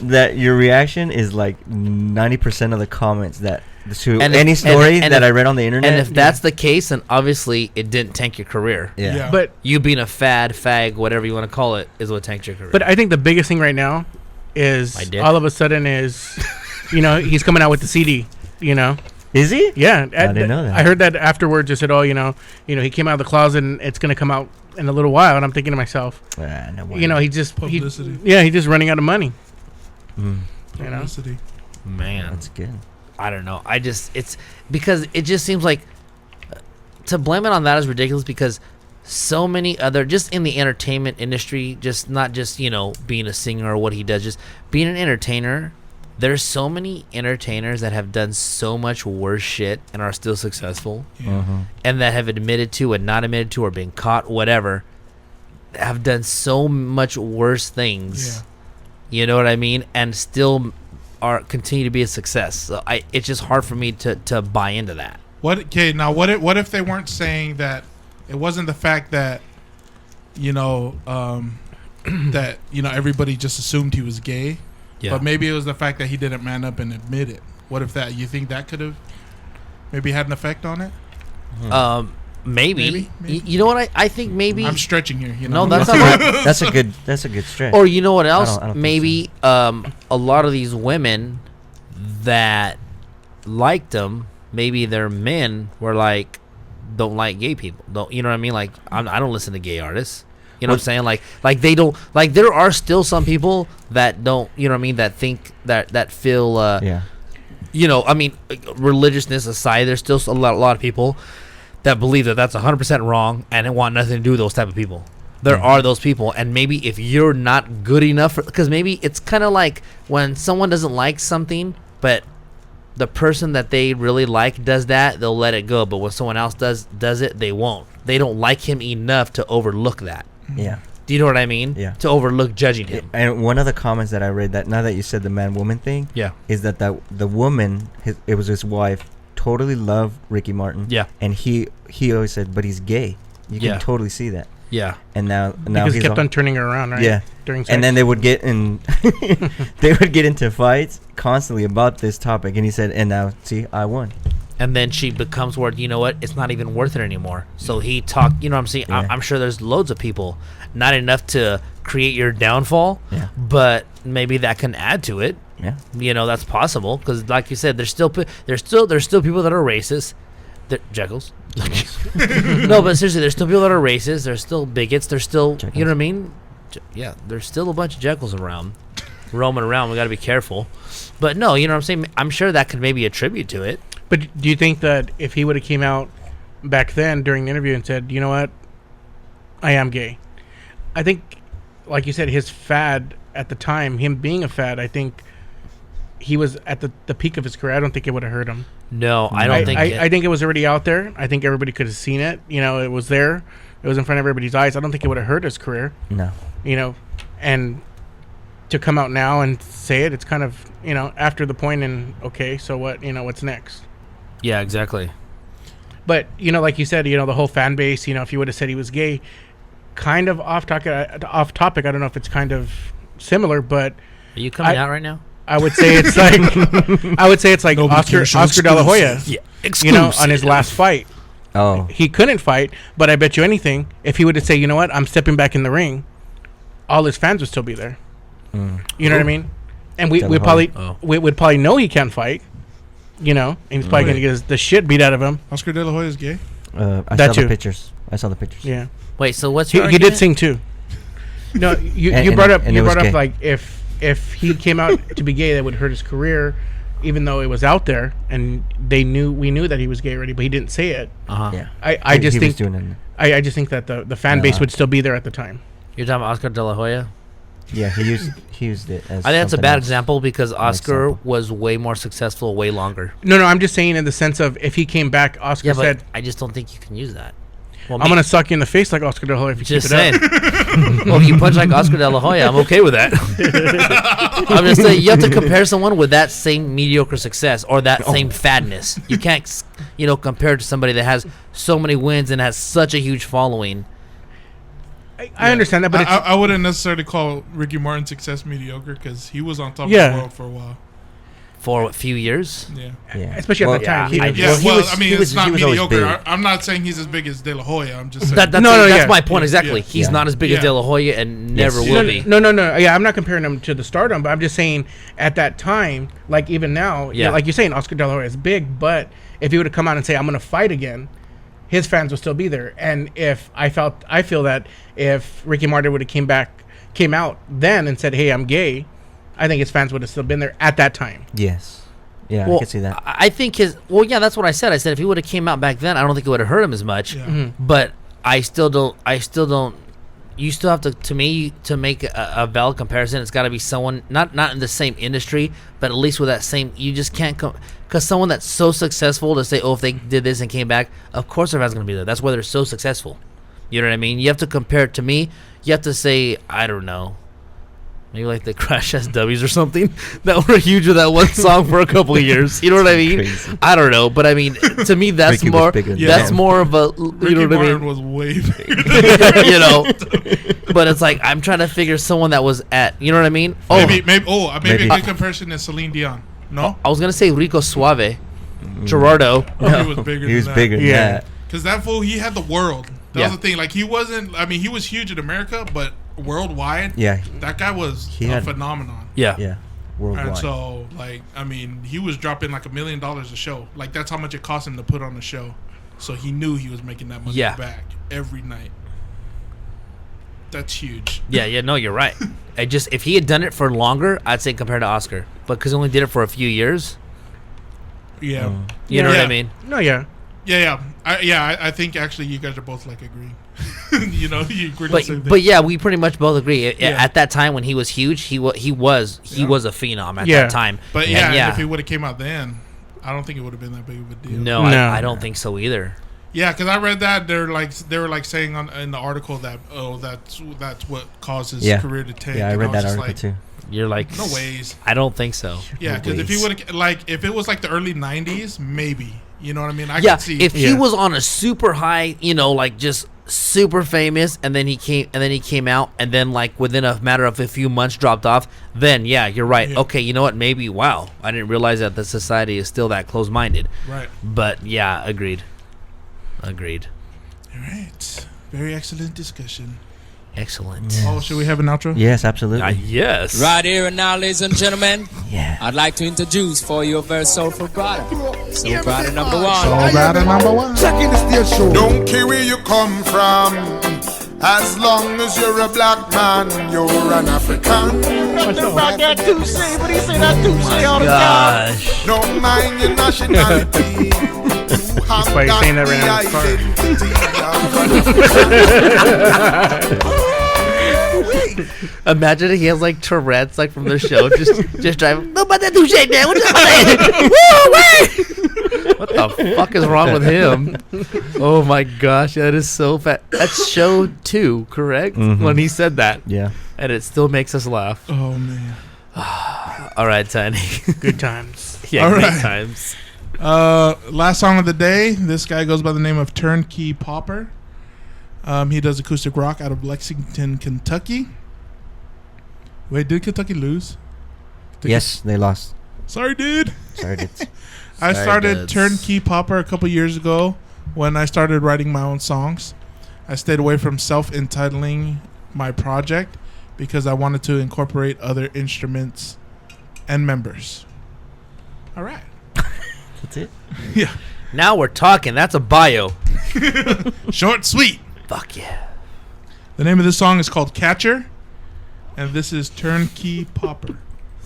That your reaction is like 90% of the comments that... to and any story that I read on the internet. And if that's the case, then obviously it didn't tank your career. Yeah. But you being a fag, whatever you want to call it, is what tanked your career. But I think the biggest thing right now is all of a sudden is, you know, he's coming out with the CD, you know. Is he? Yeah. I didn't know that. I heard that afterwards. I said, oh, you know, he came out of the closet and it's going to come out in a little while. And I'm thinking to myself, no you know, he's just publicity. He's just running out of money. You know? Publicity. Man. That's good. I don't know. It's because it just seems like to blame it on that is ridiculous because so many other, just in the entertainment industry, just not just, you know, being a singer or what he does, just being an entertainer, there's so many entertainers that have done so much worse shit and are still successful and that have admitted to and not admitted to or been caught, whatever, have done so much worse things. You know what I mean? And still continue to be a success. So it's just hard for me to buy into that. What if they weren't saying that it wasn't the fact that, you know, that, you know, everybody just assumed he was gay, but maybe it was the fact that he didn't man up and admit it. What if you think that could have maybe had an effect on it? Maybe. You know what? I think maybe I'm stretching here. You know, no, that's not. That's a good stretch. Or you know what else? I don't Maybe so. A lot of these women that liked him, maybe their men were like, don't like gay people. Don't, you know what I mean? Like I don't listen to gay artists. You know what I'm saying? Like they don't, like there are still some people that don't, you know what I mean, that think that feel you know, I mean, religiousness aside, there's still a lot of people that believe that that's 100% wrong and want nothing to do with those type of people. There are those people, and maybe if you're not good enough, because maybe it's kind of like when someone doesn't like something, but the person that they really like does that, they'll let it go. But when someone else does it, they won't. They don't like him enough to overlook that. Yeah. Do you know what I mean? Yeah. To overlook judging him. And one of the comments that I read, that now that you said the man-woman thing, is that the woman, it was his wife, totally loved Ricky Martin. Yeah. And he always said, but he's gay. You can totally see that. Yeah. And now because he kept on turning her around, right? Yeah. During sex. And then they would get into fights constantly about this topic. And he said, and now, see, I won. and then she becomes where, you know what, it's not even worth it anymore. So he talked, you know what I'm saying? Yeah. I'm sure there's loads of people, not enough to create your downfall, Yeah. but maybe that can add to it. Yeah. You know, that's possible because, like you said, there's still people that are racist. They're Jekylls. No, but seriously, there's still people that are racist. There's still bigots. There's still, you know what I mean? Yeah, there's still a bunch of Jekylls around, roaming around. We got to be careful. But no, you know what I'm saying? I'm sure that could maybe attribute to it. But do you think that if he would have came out back then during the interview and said, you know what, I am gay, I think, like you said, his fad at the time, him being a fad, I think he was at the peak of his career. I don't think it would have hurt him. No, I don't think I think it was already out there. I think everybody could have seen it. You know, it was there. It was in front of everybody's eyes. I don't think it would have hurt his career. No. You know, and to come out now and say it, it's kind of, you know, after the point and, okay, so what, you know, what's next? Yeah, exactly. But, you know, like you said, you know, the whole fan base, you know, if you would have said he was gay, kind of off topic, I don't know if it's kind of similar, but Are you coming out right now? I would say it's like Oscar De La Hoya, Yeah, you know, on his last fight. Oh. He couldn't fight, but I bet you anything, if he would have said, you know what, I'm stepping back in the ring, all his fans would still be there. You know what I mean? And we would probably know he can't fight, you know, and he's probably going to get the shit beat out of him. Oscar De La Hoya is gay. I That saw too. the pictures. I saw the pictures. Yeah. Wait, so what's He your did argument? sing too. No, you And- brought and up it you was brought up gay. like if he came out to be gay, that would hurt his career, even though it was out there and we knew that he was gay already, but he didn't say it. Uh-huh. Yeah. I He just was think doing it. I just think that the fan base would still be there at the time. You're talking about Oscar De La Hoya? Yeah, he used it as I think that's a something bad else. example because Oscar example. was way more successful way longer. No, I'm just saying in the sense of if he came back, Oscar Yeah, but said, I just don't think you can use that. Well, I'm going to suck you in the face like Oscar De La Hoya if you just keep it saying. up. Well, if you punch like Oscar De La Hoya, I'm okay with that. I'm just saying you have to compare someone with that same mediocre success or that same fadness. You can't, you know, compare to somebody that has so many wins and has such a huge following. I understand that, but it's, I wouldn't necessarily call Ricky Martin's success mediocre because he was on top Yeah. of the world for a while. For a few years? Yeah. Yeah. especially at the time. yeah, Yeah, he well, was- I mean, he it's was- not he was always mediocre. big. I'm not saying he's as big as De La Hoya. I'm just saying. That's yeah. my point exactly. Yeah. He's Yeah. not as big Yeah. as De La Hoya and never Yes. will be. No. Yeah, I'm not comparing him to the stardom, but I'm just saying at that time, like even now, Yeah. like you're saying, Oscar De La Hoya is big, but if he would have come out and say, I'm going to fight again, his fans would still be there. And if I feel that if Ricky Martin would have came out then and said, hey, I'm gay, I think his fans would have still been there at that time. Yes. Yeah, I Well, can see that. I think that's what I said. I said if he would have came out back then, I don't think it would have hurt him as much. Yeah. Mm-hmm. But I still don't. You still have to make a valid comparison. It's got to be someone not in the same industry, but at least with that same. You just can't because someone that's so successful to say, oh, if they did this and came back, of course their fans gonna be there. That's why they're so successful. You know what I mean? You have to compare it to me. You have to say, I don't know. Maybe like the Crash SWs or something that were huge with that one song for a couple of years. You know what I mean? Crazy. I don't know, but I mean, to me, that's Ricky was more. bigger than That's them. more of a. You Ricky know what I Martin mean? was way big. You know, but it's like I'm trying to figure someone that was at. You know what I mean? Oh, Maybe a Maybe. good comparison is Celine Dion. No, I was gonna say Rico Suave, Gerardo. he was bigger. He was than bigger that. than Yeah. that. Because that fool, he had the world. That Yeah. was the thing. Like he wasn't. I mean, he was huge in America, but worldwide, Yeah. that guy was He a had- phenomenon. Yeah. Yeah. Worldwide. And so, like, I mean, he was dropping like $1 million a show. Like that's how much it cost him to put on a show. So he knew he was making that money Yeah. back every night. That's huge. Yeah. No, you're right. I just if he had done it for longer, I'd say compared to Oscar, but because he only did it for a few years. Yeah. You know what I Yeah. mean? No, yeah. Yeah. I think actually you guys are both like agreeing. You know, you agree on the same thing. But yeah, we pretty much both agree. Yeah. At that time when he was huge, he was a phenom at Yeah. that time. But And yeah, if he would have came out then, I don't think it would have been that big of a deal. no, No. I don't think so either. Yeah, because I read that they were like saying in the article that that's what caused his Yeah. career to tank. Yeah, I and read was that just article like, too. You're like, no ways. I don't think so. Yeah, No because if he ways. would have if it was like the early '90s, maybe. You know what I mean? I Yeah, could see. if he Yeah. was on a super high, you know, like just super famous, and then he came out, and then like within a matter of a few months dropped off. Then yeah, you're right. Yeah. Okay, you know what? Maybe wow, I didn't realize that the society is still that close-minded. Right. But yeah, agreed. All right. Very excellent discussion. Excellent. Oh, should we have an outro? Yes, absolutely. Yes. Right here and now, ladies and gentlemen, Yeah. I'd like to introduce for you a very soulful brother. Soul brother number one. All right, number one. Checking the stage show. Don't care where you come from. As long as you're a black man, you're an African. Gosh. Don't mind your nationality. That's why you're saying that right now in his car. Imagine he has like Tourette's, like from the show, just driving. No, but that do shake there. What the fuck is wrong with him? Oh my gosh, that is so fat. That's show 2, correct? Mhm. When he said that, Yeah. and it still makes us laugh. Oh man. All right, Tiny. Good times. Yeah, All great right. times. Last song of the day. This guy goes by the name of Turnkey Pauper. He does acoustic rock out of Lexington, Kentucky. Wait, did Kentucky lose? Yes, they lost. Sorry, dude. Sorry, dudes. I Sorry, started dudes. Turnkey Pauper a couple years ago when I started writing my own songs. I stayed away from self-entitling my project because I wanted to incorporate other instruments and members. All right. That's it. Yeah. Now we're talking. That's a bio. Short, sweet. Fuck yeah. The name of this song is called Catcher, and this is Turnkey Pauper.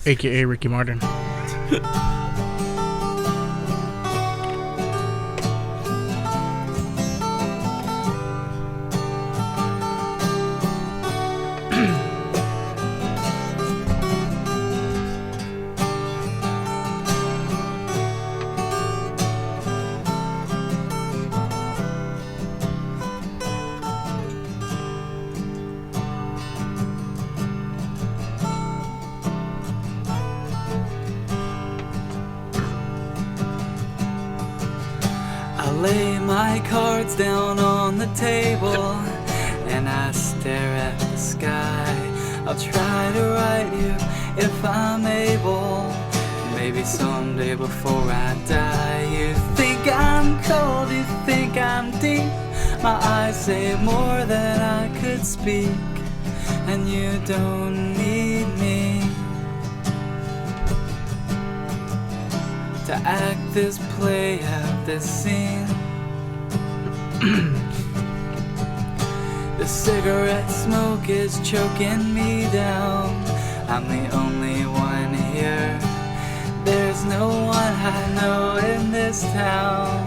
AKA Ricky Martin. I lay my cards down on the table and I stare at the sky. I'll try to write you if I'm able. Maybe someday before I die. You think I'm cold, you think I'm deep. My eyes say more than I could speak, and you don't need me to act this play out this scene. The cigarette smoke is choking me down. I'm the only one here. There's no one I know in this town.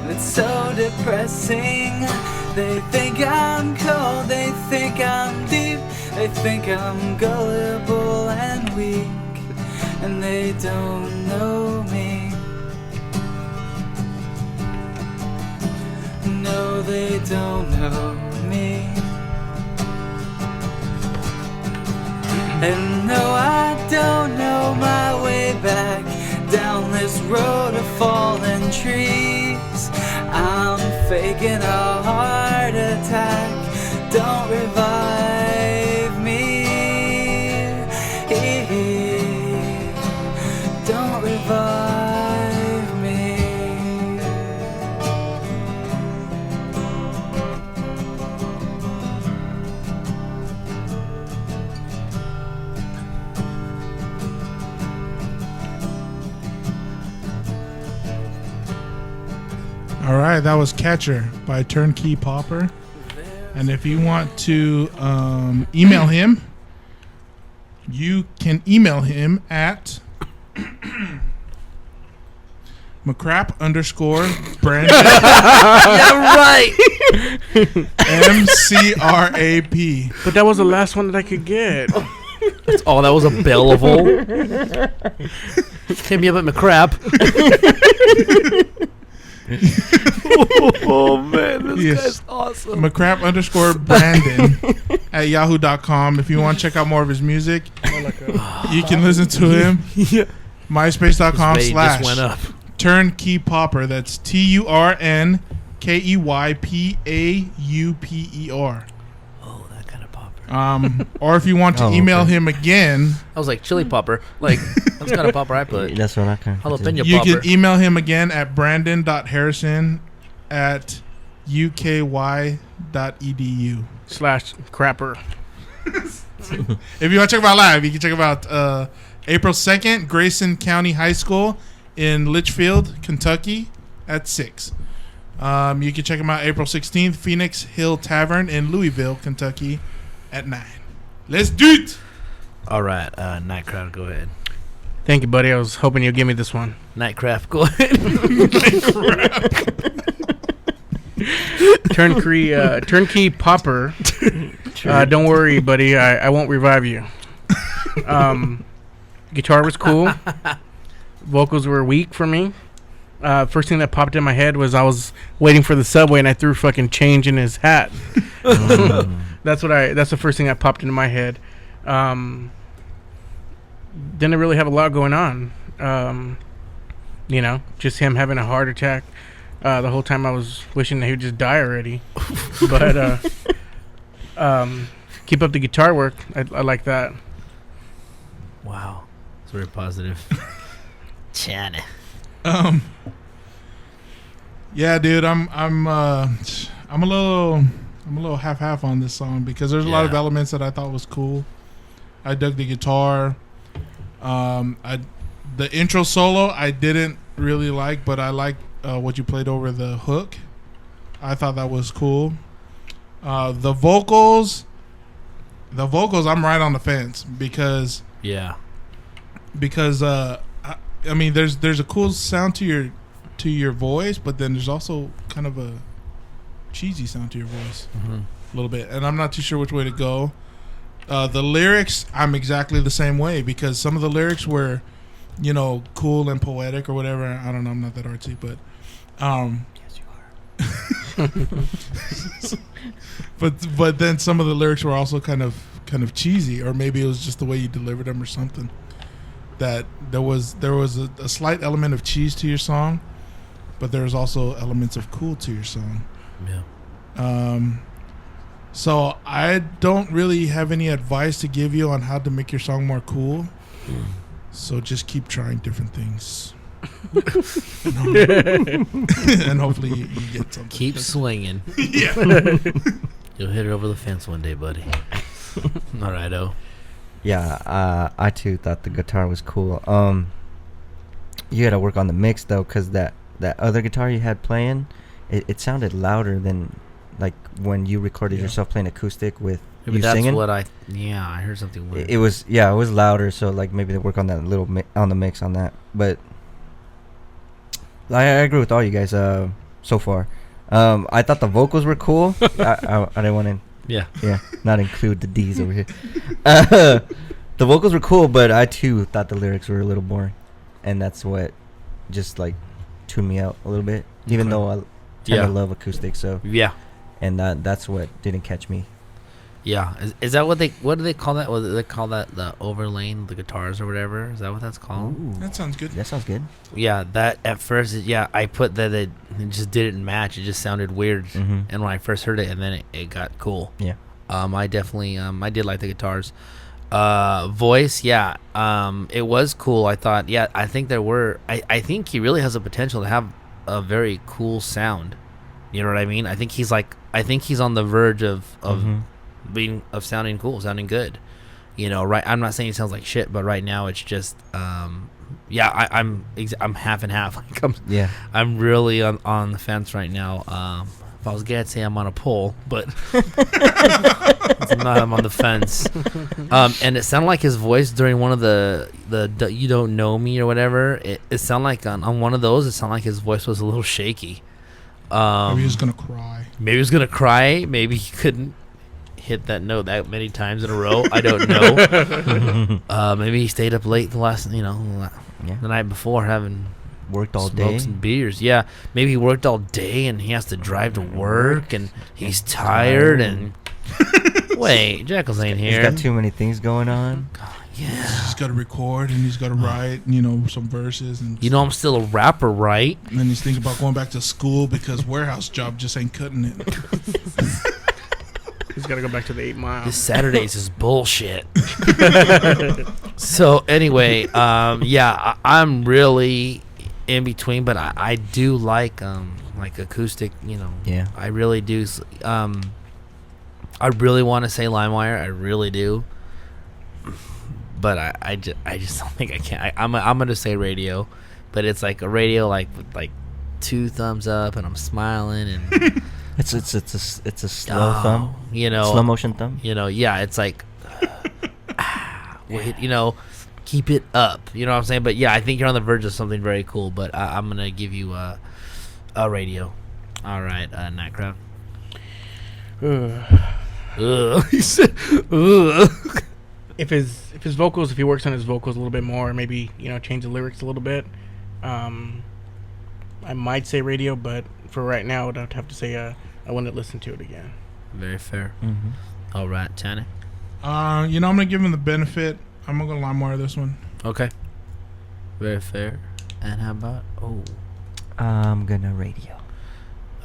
It's so depressing. They think I'm cold, they think I'm deep, they think I'm gullible and weak, and they don't know me. No, they don't know me. And no, I don't know my way back down this road of fallen trees. I'm faking a heart attack. Don't revive me. Don't revive me. All right, that was Catcher by Turnkey Pauper. And if you want to email him, you can email him at McCrap_Brandon. Yeah, right. MCRAP. But that was the last one that I could get. Oh, that was a bellable. Hit me up at McCrap. Oh man, this Yes. guy's awesome. McCrap_Brandon at yahoo.com. If you want to check out more of his music, you can listen to him. Yeah. MySpace.com His rate just went / up. Turnkey Pauper. That's TURNKEY Keypauper. Oh, that kind of popper. Or if you want to email him again, I was like chili popper. Like that's kind of popper I put. That's what I kind of. Jalapeno you popper. can email him again at brandon.harrison@uky.edu. /crapper. If you want to check him out live, you can check him out April 2nd, Grayson County High School in Litchfield, Kentucky at 6. You can check him out April 16th, Phoenix Hill Tavern in Louisville, Kentucky at 9. Let's do it! All right, Nightcraft, go ahead. Thank you, buddy. I was hoping you'd give me this one. Nightcraft, go ahead. Turnkey Pauper. Don't worry, buddy. I won't revive you. Guitar was cool. Vocals were weak for me. First thing that popped in my head was I was waiting for the subway and I threw fucking change in his hat. That's the first thing that popped into my head. Didn't really have a lot going on. Just him having a heart attack. The whole time I was wishing that he would just die already. But keep up the guitar work. I like that. Wow, it's very positive. Chana. Yeah, dude, I'm a little half on this song because there's a lot of elements that I thought was cool. I dug the guitar. The intro solo I didn't really like, but I liked what you played over the hook. I thought that was cool. The vocals, I'm right on the fence because I mean there's a cool sound to your voice, but then there's also kind of a cheesy sound to your voice, a little bit, and I'm not too sure which way to go. The lyrics, I'm exactly the same way because some of the lyrics were, cool and poetic or whatever. I don't know, I'm not that artsy, but Yes, you are. but then some of the lyrics were also kind of cheesy, or maybe it was just the way you delivered them or something. That there was a slight element of cheese to your song, but there was also elements of cool to your song. Yeah. So I don't really have any advice to give you on how to make your song more cool. So just keep trying different things. And hopefully you get something. Keep swinging. Yeah. You'll hit it over the fence one day, buddy. All right, Yeah, I too thought the guitar was cool. You got to work on the mix though, because that other guitar you had playing, it sounded louder than like when you recorded yourself playing acoustic with you that's singing. what I heard something weird. It was louder, so like maybe they work on that little on the mix on that. But I agree with all you guys so far. I thought the vocals were cool. I didn't want to not include the D's over here. The vocals were cool, but I too thought the lyrics were a little boring, and that's what just like tuned me out a little bit. Even though I kind of love acoustic, so and that's what didn't catch me. Yeah, is that what do they call that? What do they call that? The overlaying the guitars or whatever? Is that what that's called? Ooh. That sounds good. That sounds good. Yeah, that at first, I put that it just didn't match. It just sounded weird, and when I first heard it, and then it got cool. Yeah. I definitely I did like the guitars. Voice, it was cool. I thought, I think I think he really has the potential to have a very cool sound. You know what I mean? I think he's on the verge of sounding cool, sounding good. Right? I'm not saying he sounds like shit, but right now it's just I'm half and half. Like I'm really on the fence right now. If I was gay, I'd say I'm on a pole, but I'm on the fence. And it sounded like his voice during one of the "You Don't Know Me" or whatever. It sounded like on one of those. It sounded like his voice was a little shaky. Maybe he was gonna cry. Maybe he couldn't hit that note that many times in a row. I don't know. Maybe he stayed up late the night before having worked all smokes day and beers. Yeah, maybe he worked all day and he has to drive to work and he's tired and wait, Jekyll's ain't here. He's got too many things going on. God, Yeah. He's got to record and he's got to write, some verses. And I'm still a rapper, right? And then he's thinking about going back to school because warehouse job just ain't cutting it. He's got to go back to the 8 Mile. This Saturdays is bullshit. So anyway, I'm really in between, but I do like acoustic. Yeah. I really do. I really want to say LimeWire. I really do. But I just don't think I can. I'm gonna say radio, but it's like a radio with 2 thumbs up, and I'm smiling, and It's a slow thumb. Slow motion thumb. Yeah, it's like wait, keep it up. You know what I'm saying? But yeah, I think you're on the verge of something very cool. But I'm gonna give you a radio. All right, Nightcrown. He said, If his vocals, if he works on his vocals a little bit more, maybe change the lyrics a little bit, I might say radio, but for right now, I'd have to say I wouldn't listen to it again. Very fair. Mm-hmm. All right, Tanner. I'm gonna give him the benefit. I'm gonna LimeWire this one. Okay. Very fair. And how about I'm gonna radio.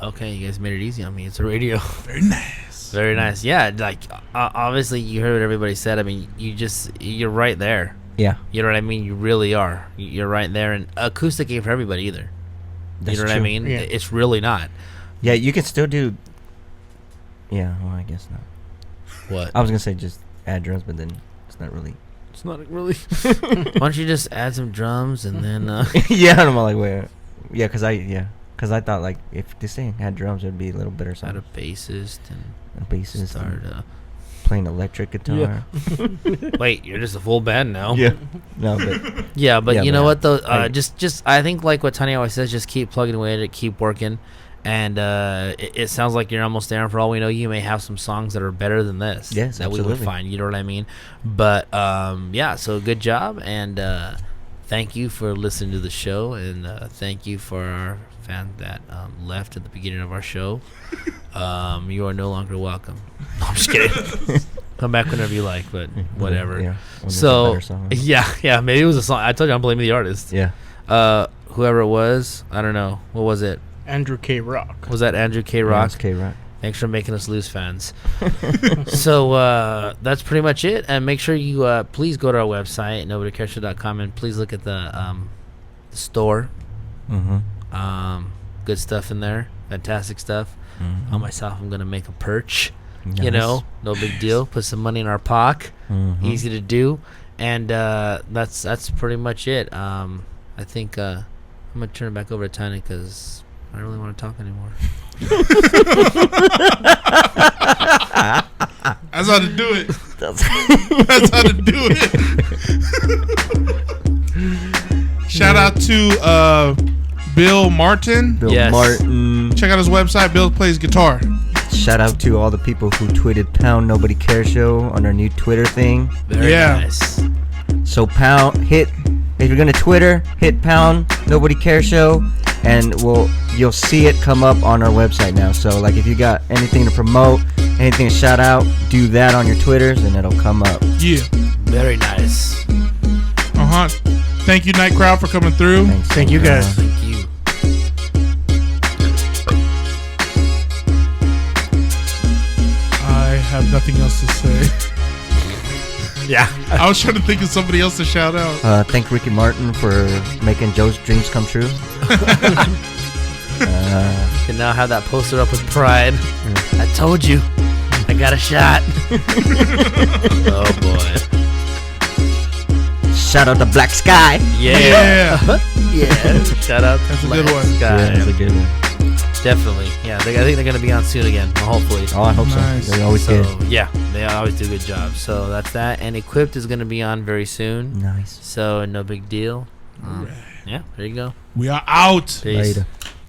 Okay, you guys made it easy on me. It's a radio. Very nice. Very nice. Yeah, obviously you heard what everybody said. I mean, you're right there. Yeah. You know what I mean? You really are. You're right there. And acoustic ain't for everybody either. That's you know what I true. mean? Yeah. It's really not. Yeah, you can still do. Yeah, well, I guess not. What? I was gonna say just add drums, but then it's not really. It's not really. Why don't you just add some drums and then? Yeah, and I'm like, wait, yeah, because I thought if this thing had drums, it'd be a little better. Add a bassist and a bassist start playing electric guitar. Yeah. Wait, you're just a full band now. Yeah. No, but yeah, but you know what though? I- Just I think like what Tanya always says, just keep plugging away at it, keep working, and it sounds like you're almost there. And for all we know, you may have some songs that are better than this. Yes, that we would absolutely. find. You know what I mean? But yeah, so good job, and thank you for listening to the show, and thank you for our fan that left at the beginning of our show. You are no longer welcome. No, I'm just kidding. Come back whenever you like, but whatever. Yeah, when there's a So better song. yeah, maybe it was a song. I told you I'm blaming the artist. Yeah. Whoever it was, I don't know. What was it? Andrew K. Rock. Was that Andrew K. Rock? K. Rock. Thanks for making us lose fans. So that's pretty much it. And make sure you please go to our website, nobodycareshow.com, and please look at the store. Mm-hmm. Good stuff in there. Fantastic stuff. Mm-hmm. On myself, I'm going to make a perch. Nice. No big deal. Put some money in our pock. Mhm. Easy to do. And that's pretty much it. I think I'm going to turn it back over to Tiny because I don't really want to talk anymore. That's how to do it. That's how to do it. Shout out to Bill Martin. Bill Yes. Martin. Check out his website. Bill plays guitar. Shout out to all the people who tweeted Pound Nobody Cares Show on our new Twitter thing. Very Yeah. nice. So if you're gonna Twitter, hit Pound Nobody Cares Show, and you'll see it come up on our website now. So if you got anything to promote, anything to shout out, do that on your Twitters, and it'll come up. Yeah. Very nice. Thank you, Night Crowd, for coming through. Thanks. Thank you, guys. Thank you. I have nothing else to say. Yeah. I was trying to think of somebody else to shout out. Thank Ricky Martin for making Joe's dreams come true. Can now have that poster up with pride. I told you. I got a shot. Oh, boy. Shout out to Black Sky. Yeah. Yeah. Shout out to That's a good Black one. Sky. Yeah, that's a good one. Definitely. Yeah. I think they're going to be on soon again. Hopefully. Oh, I hope Nice. so. They always So, did. yeah. They always do a good job. So that's that. And Equipped is going to be on very soon. Nice. So no big deal. Yeah. There you go. We are out. Peace. Later.